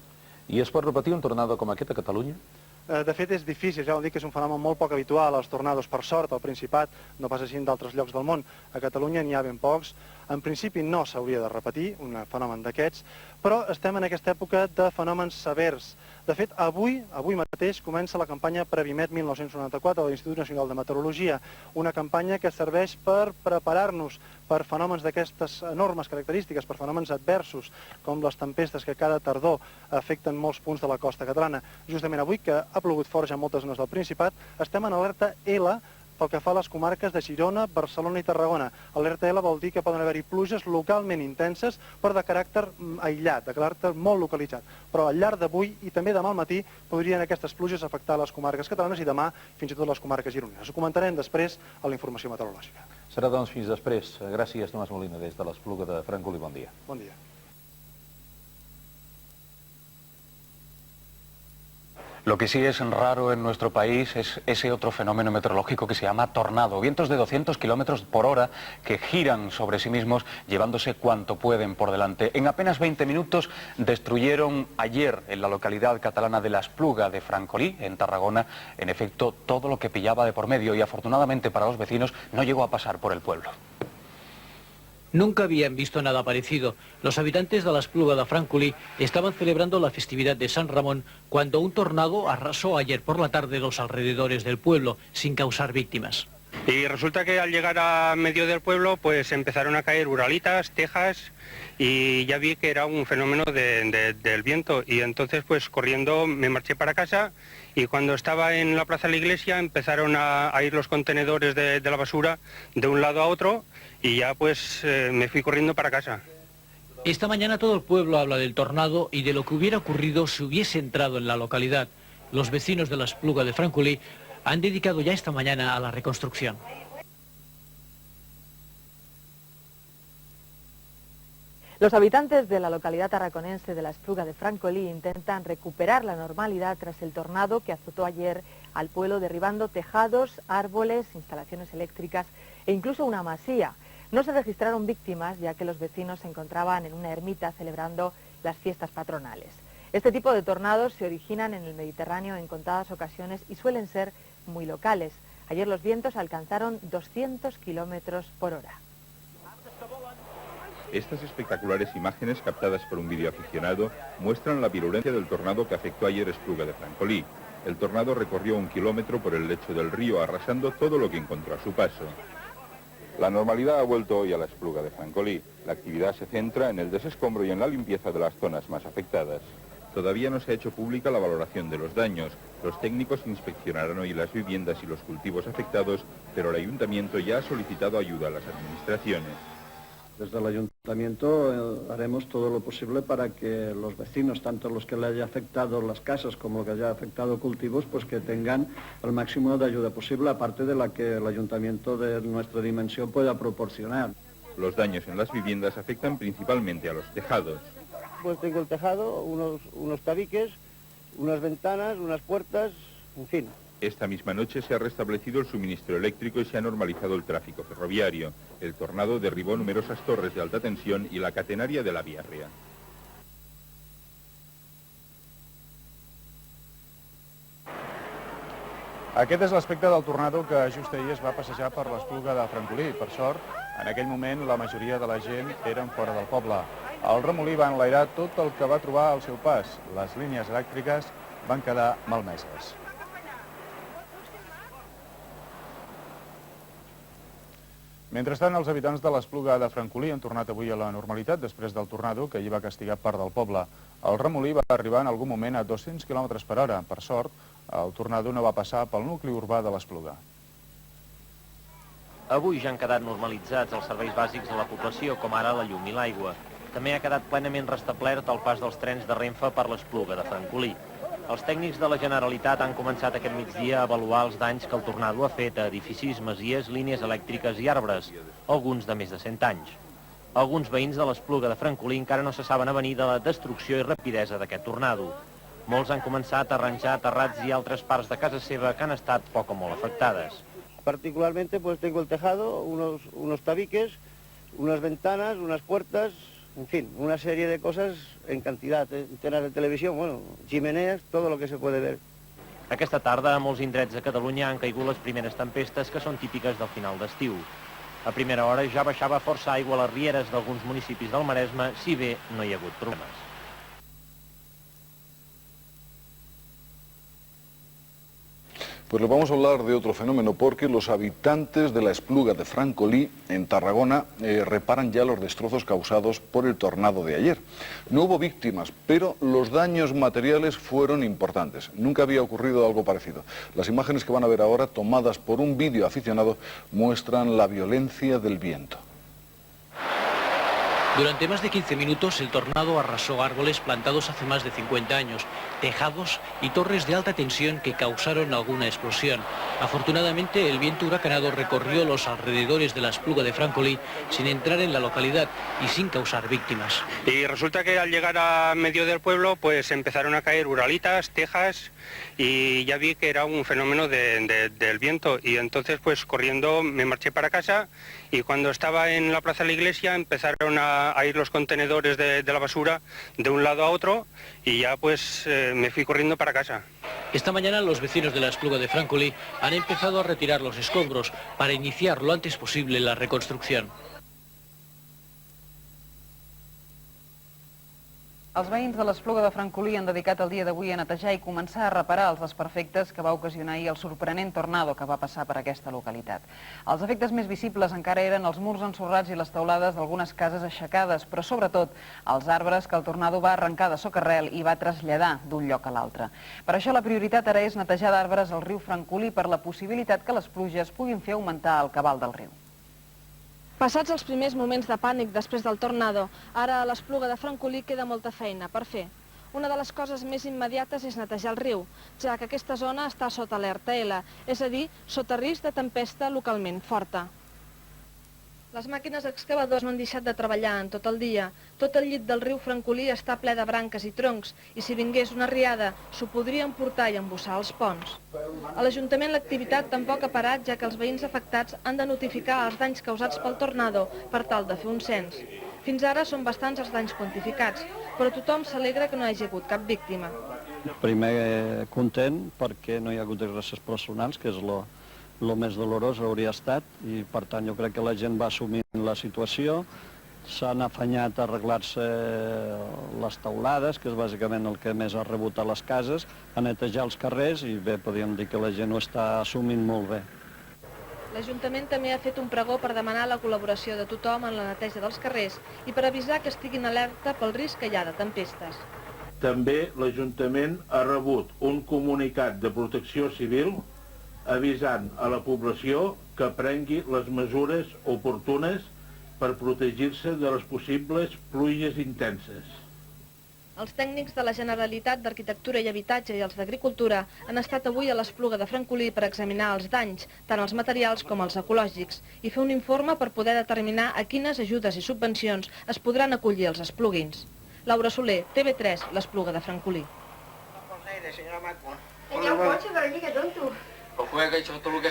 I es pot repetir un tornado com aquest a Catalunya? De fet, és difícil, ja ho dic, que és un fenomen molt poc habitual, els tornados, per sort, al Principat, no passa així en d'altres llocs del món. A Catalunya n'hi ha ben pocs. En principi no s'hauria de repetir un fenomen d'aquests, però estem en aquesta època de fenòmens severs. De fet, avui mateix comença la campanya Previmet 1994 de l'Institut Nacional de Meteorologia, una campanya que serveix per preparar-nos per fenòmens d'aquestes enormes característiques, per fenòmens adversos, com les tempestes que cada tardor afecten molts punts de la costa catalana. Justament avui, que ha plogut fort ja en moltes zones del Principat, estem en alerta L pel que fa a les comarques de Girona, Barcelona i Tarragona. Alerta L vol dir que poden haver-hi pluges localment intenses, però de caràcter aïllat, de caràcter molt localitzat. Però al llarg d'avui i també demà al matí podrien aquestes pluges afectar les comarques catalanes i demà fins i tot les comarques gironines. Ho comentarem després a la informació meteorològica. Serà doncs fins després. Gràcies, Tomàs Molina, des de l'Espluga de Francolí. Bon dia. Bon dia. Lo que sí es raro en nuestro país es ese otro fenómeno meteorológico que se llama tornado. Vientos de 200 kilómetros por hora que giran sobre sí mismos, llevándose cuanto pueden por delante. En apenas 20 minutos destruyeron ayer en la localidad catalana de la Espluga de Francolí, en Tarragona, en efecto, todo lo que pillaba de por medio, y afortunadamente para los vecinos no llegó a pasar por el pueblo. Nunca habían visto nada parecido. Los habitantes de la Espluga de Francolí estaban celebrando la festividad de San Ramón cuando un tornado arrasó ayer por la tarde los alrededores del pueblo, sin causar víctimas. Y resulta que al llegar a medio del pueblo, pues empezaron a caer uralitas, tejas, y ya vi que era un fenómeno del viento. Y entonces, pues corriendo me marché para casa, y cuando estaba en la plaza de la iglesia empezaron a ir los contenedores de la basura de un lado a otro, y ya pues me fui corriendo para casa. Esta mañana todo el pueblo habla del tornado y de lo que hubiera ocurrido si hubiese entrado en la localidad. Los vecinos de la Espluga de Francolí han dedicado ya esta mañana a la reconstrucción. Los habitantes de la localidad tarraconense de la Espluga de Francolí intentan recuperar la normalidad tras el tornado que azotó ayer al pueblo, derribando tejados, árboles, instalaciones eléctricas e incluso una masía. No se registraron víctimas, ya que los vecinos se encontraban en una ermita celebrando las fiestas patronales. Este tipo de tornados se originan en el Mediterráneo en contadas ocasiones y suelen ser muy locales. Ayer los vientos alcanzaron 200 kilómetros por hora. Estas espectaculares imágenes captadas por un videoaficionado muestran la virulencia del tornado que afectó ayer Espluga de Francolí. El tornado recorrió 1 kilómetro por el lecho del río, arrasando todo lo que encontró a su paso. La normalidad ha vuelto hoy a la Espluga de Francolí. La actividad se centra en el desescombro y en la limpieza de las zonas más afectadas. Todavía no se ha hecho pública la valoración de los daños. Los técnicos inspeccionarán hoy las viviendas y los cultivos afectados, pero el ayuntamiento ya ha solicitado ayuda a las administraciones. Desde el ayuntamiento haremos todo lo posible para que los vecinos, tanto los que le haya afectado las casas como los que haya afectado cultivos, pues que tengan el máximo de ayuda posible, aparte de la que el ayuntamiento de nuestra dimensión pueda proporcionar. Los daños en las viviendas afectan principalmente a los tejados. Pues tengo el tejado, unos tabiques, unas ventanas, unas puertas, en fin. Esta misma noche se ha restablecido el suministro eléctrico y se ha normalizado el tráfico ferroviario. El tornado derribó numerosas torres de alta tensión y la catenaria de la Via Rea. Aquest és l'aspecte del tornado que just ahir es va passejar per l'Espluga de Francolí. Per sort, en aquell moment la majoria de la gent eren fora del poble. El remolí va enlairar tot el que va trobar al seu pas. Les línies elèctriques van quedar malmeses. Mentrestant, els habitants de l'Espluga de Francolí han tornat avui a la normalitat després del tornado que ahir va castigar part del poble. El remolí va arribar en algun moment a 200 km per hora. Per sort, el tornado no va passar pel nucli urbà de l'Espluga. Avui ja han quedat normalitzats els serveis bàsics de la població, com ara la llum i l'aigua. També ha quedat plenament restablert el pas dels trens de Renfe per l'Espluga de Francolí. Els tècnics de la Generalitat han començat aquest migdia a avaluar els danys que el tornado ha fet a edificis, masies, línies elèctriques i arbres, alguns de més de 100 anys. Alguns veïns de l'Espluga de Francolí encara no se saben avenir de la destrucció i rapidesa d'aquest tornado. Molts han començat a arranjar terrats i altres parts de casa seva que han estat poc o molt afectades. Particularmente pues tengo el tejado, unos tabiques, unas ventanas, unas puertas, en fin, una serie de cosas en cantidad, antenas de televisión, bueno, chimeneas, todo lo que se puede ver. Aquesta tarda a molts indrets de Catalunya han caigut les primeres tempestes que són típiques del final d'estiu. A primera hora ja baixava força aigua a les rieres d'alguns municipis del Maresme, si bé no hi ha hagut problemes. Pues les vamos a hablar de otro fenómeno porque los habitantes de la Espluga de Francolí, en Tarragona, reparan ya los destrozos causados por el tornado de ayer. No hubo víctimas, pero los daños materiales fueron importantes. Nunca había ocurrido algo parecido. Las imágenes que van a ver ahora, tomadas por un vídeo aficionado, muestran la violencia del viento. Durante más de 15 minutos el tornado arrasó árboles plantados hace más de 50 años, tejados y torres de alta tensión que causaron alguna explosión. Afortunadamente el viento huracanado recorrió los alrededores de la Espluga de Francolí sin entrar en la localidad y sin causar víctimas. Y resulta que al llegar a medio del pueblo pues empezaron a caer uralitas, tejas y ya vi que era un fenómeno del viento y entonces pues corriendo me marché para casa y cuando estaba en la plaza de la iglesia empezaron a ir los contenedores de la basura de un lado a otro y ya pues me fui corriendo para casa. Esta mañana los vecinos de la Espluga de Francolí han empezado a retirar los escombros para iniciar lo antes posible la reconstrucción. Els veïns de l'Espluga de Francolí han dedicat el dia d'avui a netejar i començar a reparar els desperfectes que va ocasionar ahir el sorprenent tornado que va passar per aquesta localitat. Els efectes més visibles encara eren els murs ensorrats i les teulades d'algunes cases aixecades, però sobretot els arbres que el tornado va arrencar de soca arrel i va traslladar d'un lloc a l'altre. Per això la prioritat ara és netejar d'arbres al riu Francolí per la possibilitat que les pluges puguin fer augmentar el cabal del riu. Passats els primers moments de pànic després del tornado, ara a l'Espluga de Francolí queda molta feina per fer. Una de les coses més immediates és netejar el riu, ja que aquesta zona està sota alerta L, és a dir, sota risc de tempesta localment forta. Les màquines excavadors no han deixat de treballar en tot el dia. Tot el llit del riu Francolí està ple de branques i troncs, i si vingués una riada, s'ho podrien portar i embussar els ponts. A l'Ajuntament l'activitat tampoc ha parat, ja que els veïns afectats han de notificar els danys causats pel tornado per tal de fer un cens. Fins ara són bastants els danys quantificats, però tothom s'alegra que no hi hagi hagut cap víctima. Primer content perquè no hi ha hagut desgràcies personals, que és el més dolorós hauria estat, i per tant jo crec que la gent va assumint la situació, s'han afanyat a arreglar-se les teulades, que és bàsicament el que més ha rebut a les cases, a netejar els carrers i bé, podríem dir que la gent ho està assumint molt bé. L'Ajuntament també ha fet un pregó per demanar la col·laboració de tothom en la neteja dels carrers i per avisar que estiguin alerta pel risc que hi ha de tempestes. També l'Ajuntament ha rebut un comunicat de protecció civil avisant a la població que prengui les mesures oportunes per protegir-se de les possibles pluges intenses. Els tècnics de la Generalitat d'Arquitectura i Habitatge i els d'Agricultura han estat avui a l'Espluga de Francolí per examinar els danys, tant els materials com els ecològics, i fer un informe per poder determinar a quines ajudes i subvencions es podran acollir els espluguins. Laura Soler, TV3, l'Espluga de Francolí. Tenía un coche por allí, qué tonto. Ojo, que això tot el que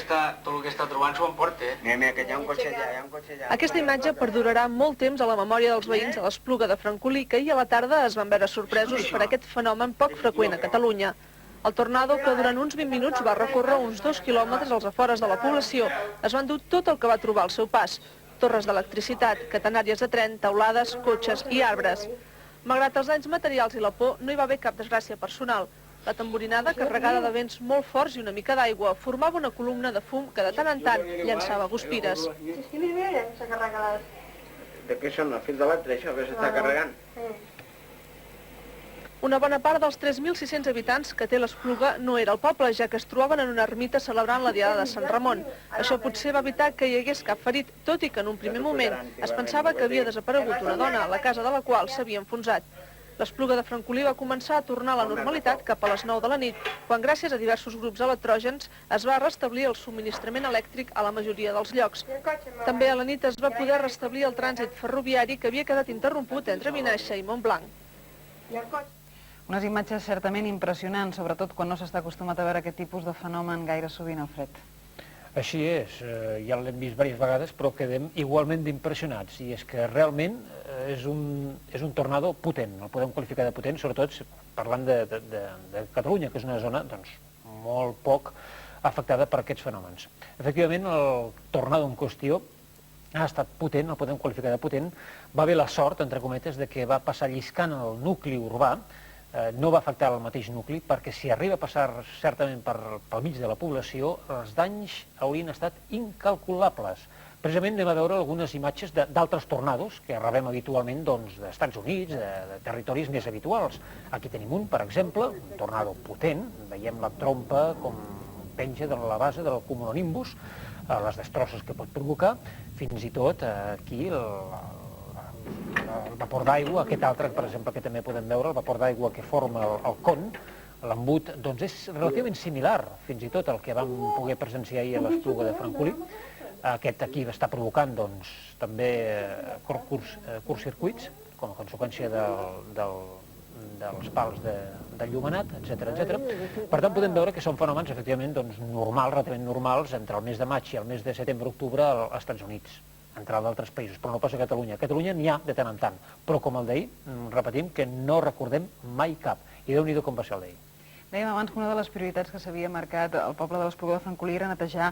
està trobant s'ho emporta, eh? Mira, que hi ha un cotxe allà, hi ha un cotxe allà. Aquesta imatge perdurarà molt temps a la memòria dels veïns de l'Espluga de Francolí, que ahir a la tarda es van veure sorpresos per aquest fenomen poc freqüent a Catalunya. El tornado, que durant uns 20 minuts va recórrer uns 2 quilòmetres als afores de la població, es van dur tot el que va trobar al seu pas: torres d'electricitat, catenàries de tren, teulades, cotxes i arbres. Malgrat els danys materials i la por, no hi va haver cap desgràcia personal. La tamborinada, carregada de vents molt forts i una mica d'aigua, formava una columna de fum que de tant en tant llançava guspires. És que mira, s'ha carregat. De què són? El fil d'elèctric, això, que s'està carregant? Una bona part dels 3.600 habitants que té l'Espluga no era al poble, ja que es trobaven en una ermita celebrant la Diada de Sant Ramon. Això potser va evitar que hi hagués cap ferit, tot i que en un primer moment es pensava que havia desaparegut una dona, a la casa de la qual s'havia enfonsat. L'Espluga de Francolí va començar a tornar a la normalitat cap a les 9 de la nit, quan gràcies a diversos grups electrògens es va restablir el subministrament elèctric a la majoria dels llocs. També a la nit es va poder restablir el trànsit ferroviari que havia quedat interromput entre Vinaixa i Montblanc. Unes imatges certament impressionants, sobretot quan no s'està acostumat a veure aquest tipus de fenomen gaire sovint, Alfred. Així és, ja l'hem vist diverses vegades, però quedem igualment d'impressionats. I és que realment és un tornado potent, el podem qualificar de potent, sobretot parlant de Catalunya, que és una zona molt poc afectada per aquests fenòmens. Efectivament, el tornado en qüestió ha estat potent, el podem qualificar de potent, va haver la sort, entre cometes, de que va passar lliscant el nucli urbà, no va afectar el mateix nucli, perquè si arriba a passar certament pel mig de la població, els danys haurien estat incalculables. Precisament anem a veure algunes imatges d'altres tornados que rebem habitualment d'Estats Units, de territoris més habituals. Aquí tenim un, per exemple, un tornado potent, veiem la trompa com penja de la base del cumulonimbus, les destrosses que pot provocar, fins i tot aquí el vapor d'aigua, aquest altre, per exemple, que també podem veure, el vapor d'aigua que forma el con, l'embut, doncs és relativament similar, fins i tot al que vam poder presenciar ahir a l'Espluga de Francolí. Aquest aquí està provocant, doncs, també curtcircuits, com a conseqüència dels pals de llumenat, etc. Per tant, podem veure que són fenòmens, efectivament, normals, relativament normals, entre el mes de maig i el mes de setembre-octubre als Estats Units, entre d'altres països, però no passa a Catalunya. A Catalunya n'hi ha de tant en tant, però com el d'ahir, repetim que no recordem mai cap. I Déu-n'hi-do com va ser el d'ahir. Dèiem abans que una de les prioritats que s'havia marcat al poble de l'Espluga de Francolí era netejar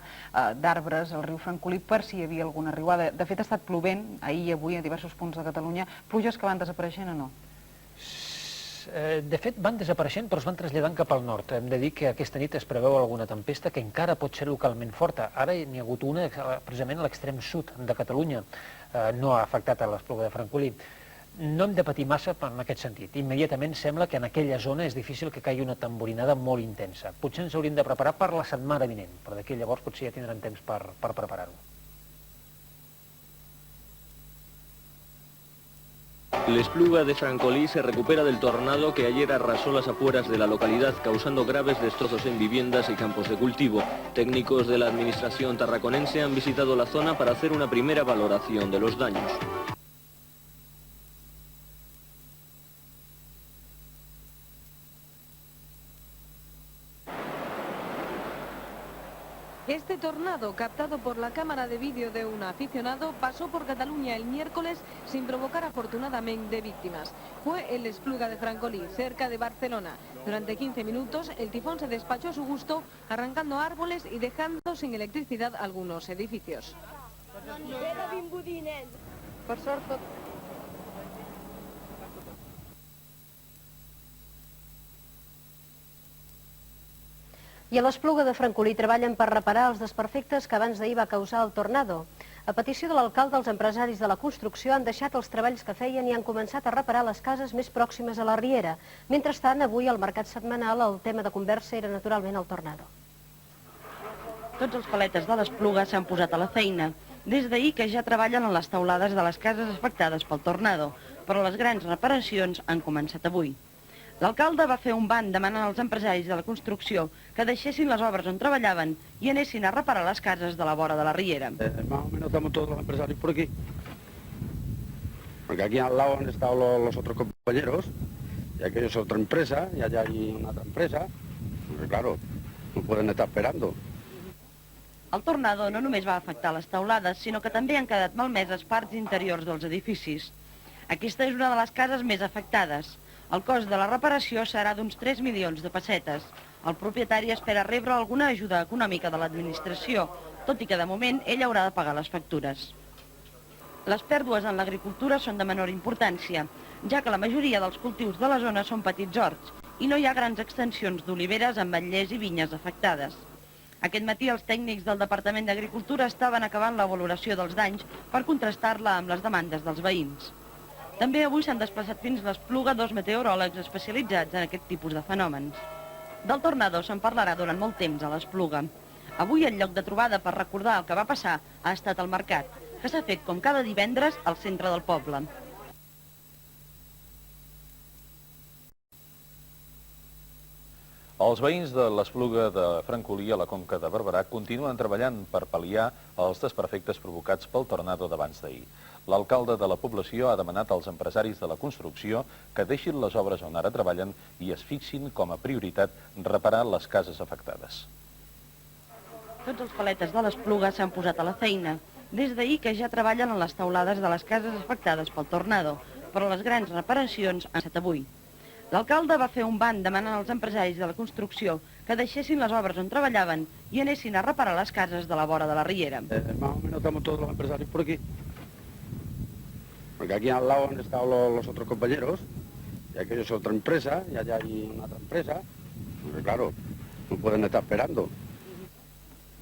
d'arbres al riu Francolí per si hi havia alguna riuada. De fet, ha estat plovent ahir i avui a diversos punts de Catalunya, pluges que van desapareixent o no? De fet, van desapareixent, però es van traslladant cap al nord. Hem de dir que aquesta nit es preveu alguna tempesta que encara pot ser localment forta. Ara n'hi ha hagut una precisament a l'extrem sud de Catalunya. No ha afectat a l'Espluga de Francolí. No hem de patir massa en aquest sentit. Immediatament sembla que en aquella zona és difícil que caigui una tamborinada molt intensa. Potser ens hauríem de preparar per la setmana vinent, però d'aquí llavors potser ja tindrem temps per preparar-ho. L'Espluga de Francolí se recupera del tornado que ayer arrasó las afueras de la localidad, causando graves destrozos en viviendas y campos de cultivo. Técnicos de la administración tarraconense han visitado la zona para hacer una primera valoración de los daños. Este tornado, captado por la cámara de vídeo de un aficionado, pasó por Cataluña el miércoles sin provocar afortunadamente víctimas. Fue en l'Espluga de Francolí, cerca de Barcelona. Durante 15 minutos el tifón se despachó a su gusto, arrancando árboles y dejando sin electricidad algunos edificios. Per sort tot. I a l'Espluga de Francolí treballen per reparar els desperfectes que abans d'ahir va causar el tornado. A petició de l'alcalde, els empresaris de la construcció han deixat els treballs que feien i han començat a reparar les cases més pròximes a la riera. Mentrestant, avui al mercat setmanal el tema de conversa era naturalment el tornado. Tots els paletes de l'Espluga s'han posat a la feina. Des d'ahir que ja treballen en les teulades de les cases afectades pel tornado, però les grans reparacions han començat avui. L'alcalde va fer un ban demanant als empresaris de la construcció que deixessin les obres on treballaven i anessin a reparar les cases de la vora de la riera. Más o menos estamos todos los empresarios por aquí. Porque aquí al lado han estado los otros compañeros, y aquello es otra empresa, y allá hay una otra empresa. Porque claro, no pueden estar esperando. El tornado no només va afectar les teulades, sinó que també han quedat malmeses parts interiors dels edificis. Aquesta és una de les cases més afectades. El cost de la reparació serà d'uns 3 milions de pessetes. El propietari espera rebre alguna ajuda econòmica de l'administració, tot i que de moment ell haurà de pagar les factures. Les pèrdues en l'agricultura són de menor importància, ja que la majoria dels cultius de la zona són petits horts i no hi ha grans extensions d'oliveres, ametllers i vinyes afectades. Aquest matí els tècnics del Departament d'Agricultura estaven acabant la valoració dels danys per contrastar-la amb les demandes dels veïns. També avui s'han desplaçat fins l'Espluga 2 meteoròlegs especialitzats en aquest tipus de fenòmens. Del tornado se'n parlarà durant molt temps a l'Espluga. Avui el lloc de trobada per recordar el que va passar ha estat el mercat, que s'ha fet com cada divendres al centre del poble. Els veïns de l'Espluga de Francolí a la Conca de Barberà continuen treballant per pal·liar els desperfectes provocats pel tornado d'abans d'ahir. L'alcalde de la població ha demanat als empresaris de la construcció que deixin les obres on ara treballen i es fixin com a prioritat reparar les cases afectades. Tots els paletes de l'Espluga s'han posat a la feina. Des d'ahir que ja treballen en les teulades de les cases afectades pel tornado, però les grans reparacions han estat avui. L'alcalde va fer un ban demanant als empresaris de la construcció que deixessin les obres on treballaven i anessin a reparar les cases de la vora de la riera. Más o menos estamos todos los empresarios por aquí. Porque aquí al lado han estado los otros compañeros, y aquello es otra empresa, y allá hay una otra empresa. Porque claro, no pueden estar esperando.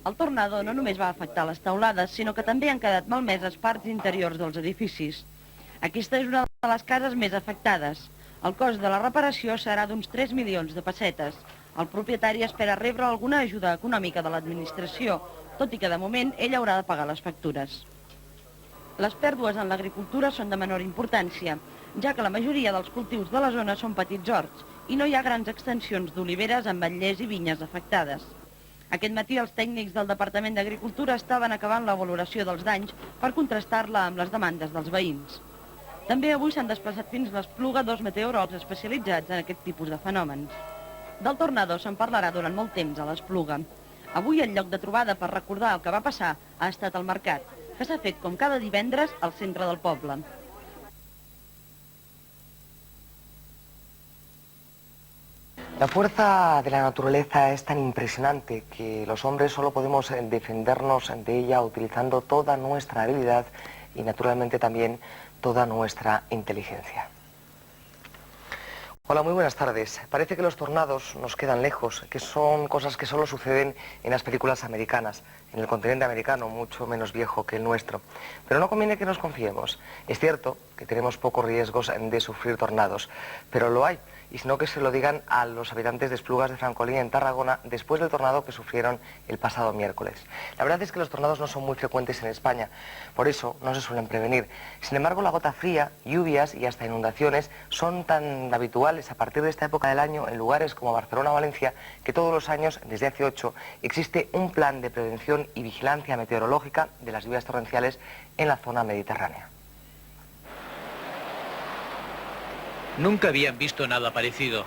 El tornado no només va afectar les teulades, sinó que també han quedat malmeses parts interiors dels edificis. Aquesta és una de les cases més afectades. El cost de la reparació serà d'uns 3 milions de pessetes. El propietari espera rebre alguna ajuda econòmica de l'administració, tot i que de moment ell haurà de pagar les factures. Les pèrdues en l'agricultura són de menor importància, ja que la majoria dels cultius de la zona són petits horts i no hi ha grans extensions d'oliveres, ametllers i vinyes afectades. Aquest matí els tècnics del Departament d'Agricultura estaven acabant la valoració dels danys per contrastar-la amb les demandes dels veïns. També avui s'han desplaçat fins l'Espluga 2 meteoròlegs especialitzats en aquest tipus de fenòmens. Del tornado se'n parlarà durant molt temps a l'Espluga. Avui el lloc de trobada per recordar el que va passar ha estat el mercat, que s'ha fet com cada divendres al centre del poble. La fuerza de la naturaleza es tan impresionante que los hombres solo podemos defendernos de ella utilizando toda nuestra habilidad y naturalmente también toda nuestra inteligencia. Hola, muy buenas tardes. Parece que los tornados nos quedan lejos, que son cosas que solo suceden en las películas americanas, en el continente americano, mucho menos viejo que el nuestro. Pero no conviene que nos confiemos. Es cierto que tenemos pocos riesgos de sufrir tornados, pero lo hay. Y si no, que se lo digan a los habitantes de Esplugas de Francolí en Tarragona después del tornado que sufrieron el pasado miércoles. La verdad es que los tornados no son muy frecuentes en España, por eso no se suelen prevenir. Sin embargo, la gota fría, lluvias y hasta inundaciones son tan habituales a partir de esta época del año en lugares como Barcelona o Valencia que todos los años, desde hace 8, existe un plan de prevención y vigilancia meteorológica de las lluvias torrenciales en la zona mediterránea. Nunca habían visto nada parecido.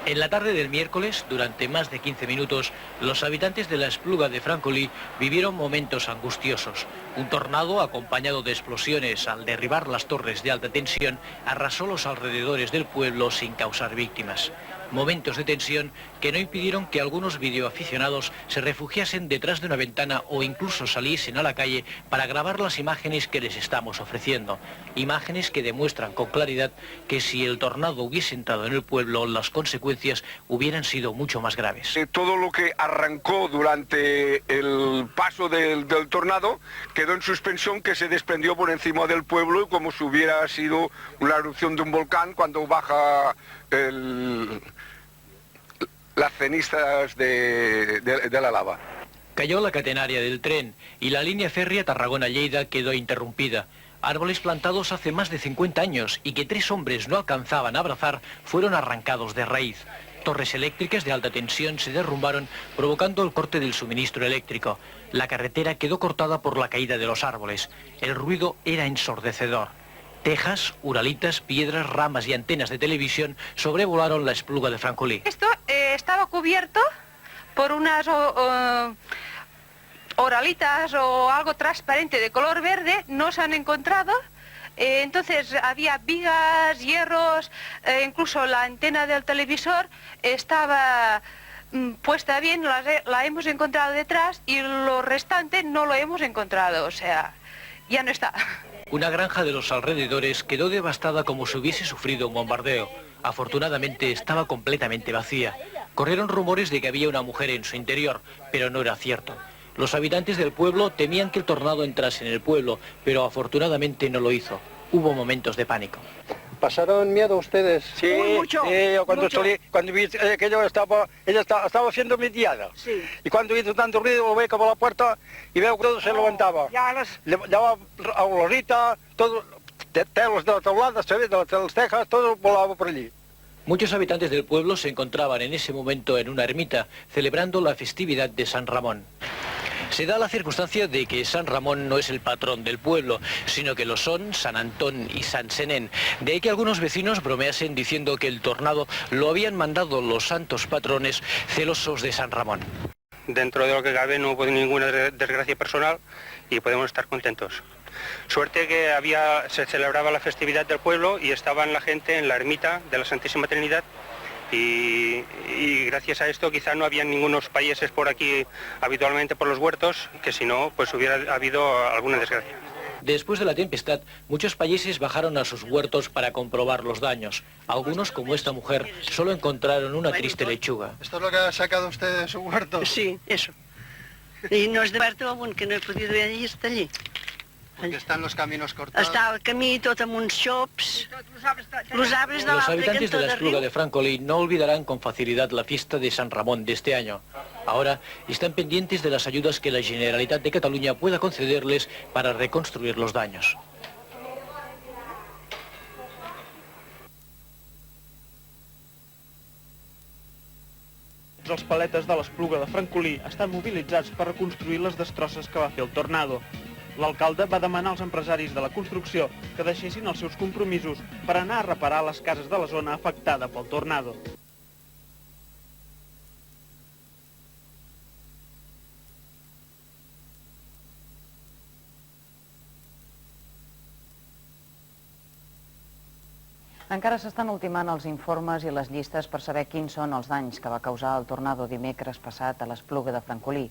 En la tarde del miércoles, durante más de 15 minutos, los habitantes de la Espluga de Francolí vivieron momentos angustiosos. Un tornado, acompañado de explosiones al derribar las torres de alta tensión, arrasó los alrededores del pueblo sin causar víctimas. Momentos de tensión que no impidieron que algunos videoaficionados se refugiasen detrás de una ventana o incluso saliesen a la calle para grabar las imágenes que les estamos ofreciendo. Imágenes que demuestran con claridad que si el tornado hubiese entrado en el pueblo, las consecuencias hubieran sido mucho más graves. Todo lo que arrancó durante el paso del tornado quedó en suspensión, que se desprendió por encima del pueblo como si hubiera sido una erupción de un volcán cuando baja las cenizas de la lava. Cayó la catenaria del tren y la línea férrea Tarragona-Lleida quedó interrumpida. Árboles plantados hace más de 50 años y que 3 hombres no alcanzaban a abrazar fueron arrancados de raíz. Torres eléctricas de alta tensión se derrumbaron, provocando el corte del suministro eléctrico. La carretera quedó cortada por la caída de los árboles. El ruido era ensordecedor. Tejas, uralitas, piedras, ramas y antenas de televisión sobrevolaron la Espluga de Francolí. Esto estaba cubierto por unas oralitas o algo transparente de color verde, no se han encontrado. Entonces había vigas, hierros, incluso la antena del televisor estaba puesta bien, la hemos encontrado detrás y lo restante no lo hemos encontrado, o sea, ya no está. Una granja de los alrededores quedó devastada como si hubiese sufrido un bombardeo. Afortunadamente estaba completamente vacía. Corrieron rumores de que había una mujer en su interior, pero no era cierto. Los habitantes del pueblo temían que el tornado entrase en el pueblo, pero afortunadamente no lo hizo. Hubo momentos de pánico. ¿Pasaron miedo ustedes? Sí, mucho, yo cuando salí, cuando vi que ella estaba siendo mediada. Sí. Y cuando hizo tanto ruido, veo por la puerta y veo que todo se levantaba. Llevaba a olorita, todo, telos de la tablada, de las tejas, todo volaba por allí. Muchos habitantes del pueblo se encontraban en ese momento en una ermita, celebrando la festividad de San Ramón. Se da la circunstancia de que San Ramón no es el patrón del pueblo, sino que lo son San Antón y San Senén. De ahí que algunos vecinos bromeasen diciendo que el tornado lo habían mandado los santos patrones celosos de San Ramón. Dentro de lo que cabe no hubo ninguna desgracia personal y podemos estar contentos. Suerte que se celebraba la festividad del pueblo y estaban la gente en la ermita de la Santísima Trinidad. Y gracias a esto quizá no había ningunos payeses por aquí habitualmente por los huertos, que si no, pues hubiera habido alguna desgracia. Después de la tempestad, muchos payeses bajaron a sus huertos para comprobar los daños. Algunos, como esta mujer, solo encontraron una triste lechuga. ¿Esto es lo que ha sacado usted de su huerto? Sí, eso. Y no es de huerto, aunque no he podido ir hasta allí. Porque están los caminos cortados. Està el camí tot amb uns xops, los arbres de Los l'altre habitantes cantó de la de Espluga riu. de Francolí no olvidarán con facilidad la fiesta de San Ramón de este año. Ahora están pendientes de las ayudas que la Generalitat de Cataluña pueda concederles para reconstruir los daños. Els paletes de l'Espluga de Francolí estan mobilitzats per reconstruir les destrosses que va fer el tornado. L'alcalde va demanar als empresaris de la construcció que deixessin els seus compromisos per anar a reparar les cases de la zona afectada pel tornado. Encara s'estan ultimant els informes i les llistes per saber quins són els danys que va causar el tornado dimecres passat a l'Espluga de Francolí.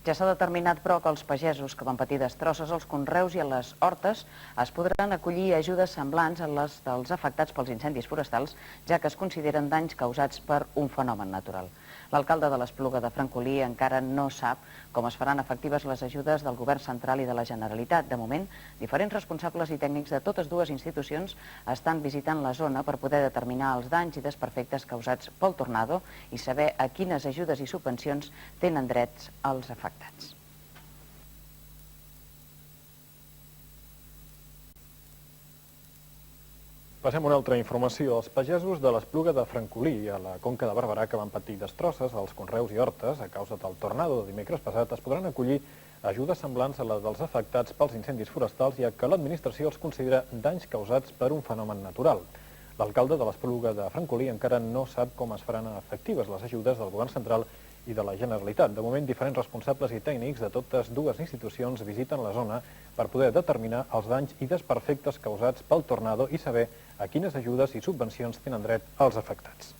Ja s'ha determinat, però, que els pagesos que van patir destrosses als conreus i a les hortes es podran acollir ajudes semblants a les dels afectats pels incendis forestals, ja que es consideren danys causats per un fenomen natural. L'alcalde de l'Espluga de Francolí encara no sap com es faran efectives les ajudes del govern central i de la Generalitat. De moment, diferents responsables i tècnics de totes dues institucions estan visitant la zona per poder determinar els danys i desperfectes causats pel tornado i saber a quines ajudes i subvencions tenen drets els afectats. Passem a una altra informació. Els pagesos de l'Espluga de Francolí, a la Conca de Barberà, que van patir destrosses als conreus i hortes a causa del tornado de dimecres passat, es podran acollir ajudes semblants a les dels afectats pels incendis forestals, ja que l'administració els considera danys causats per un fenomen natural. L'alcalde de l'Espluga de Francolí encara no sap com es faran efectives les ajudes del govern central i de la Generalitat. De moment, diferents responsables i tècnics de totes dues institucions visiten la zona per poder determinar els danys i desperfectes causats pel tornado i saber a quines ajudes i subvencions tenen dret els afectats.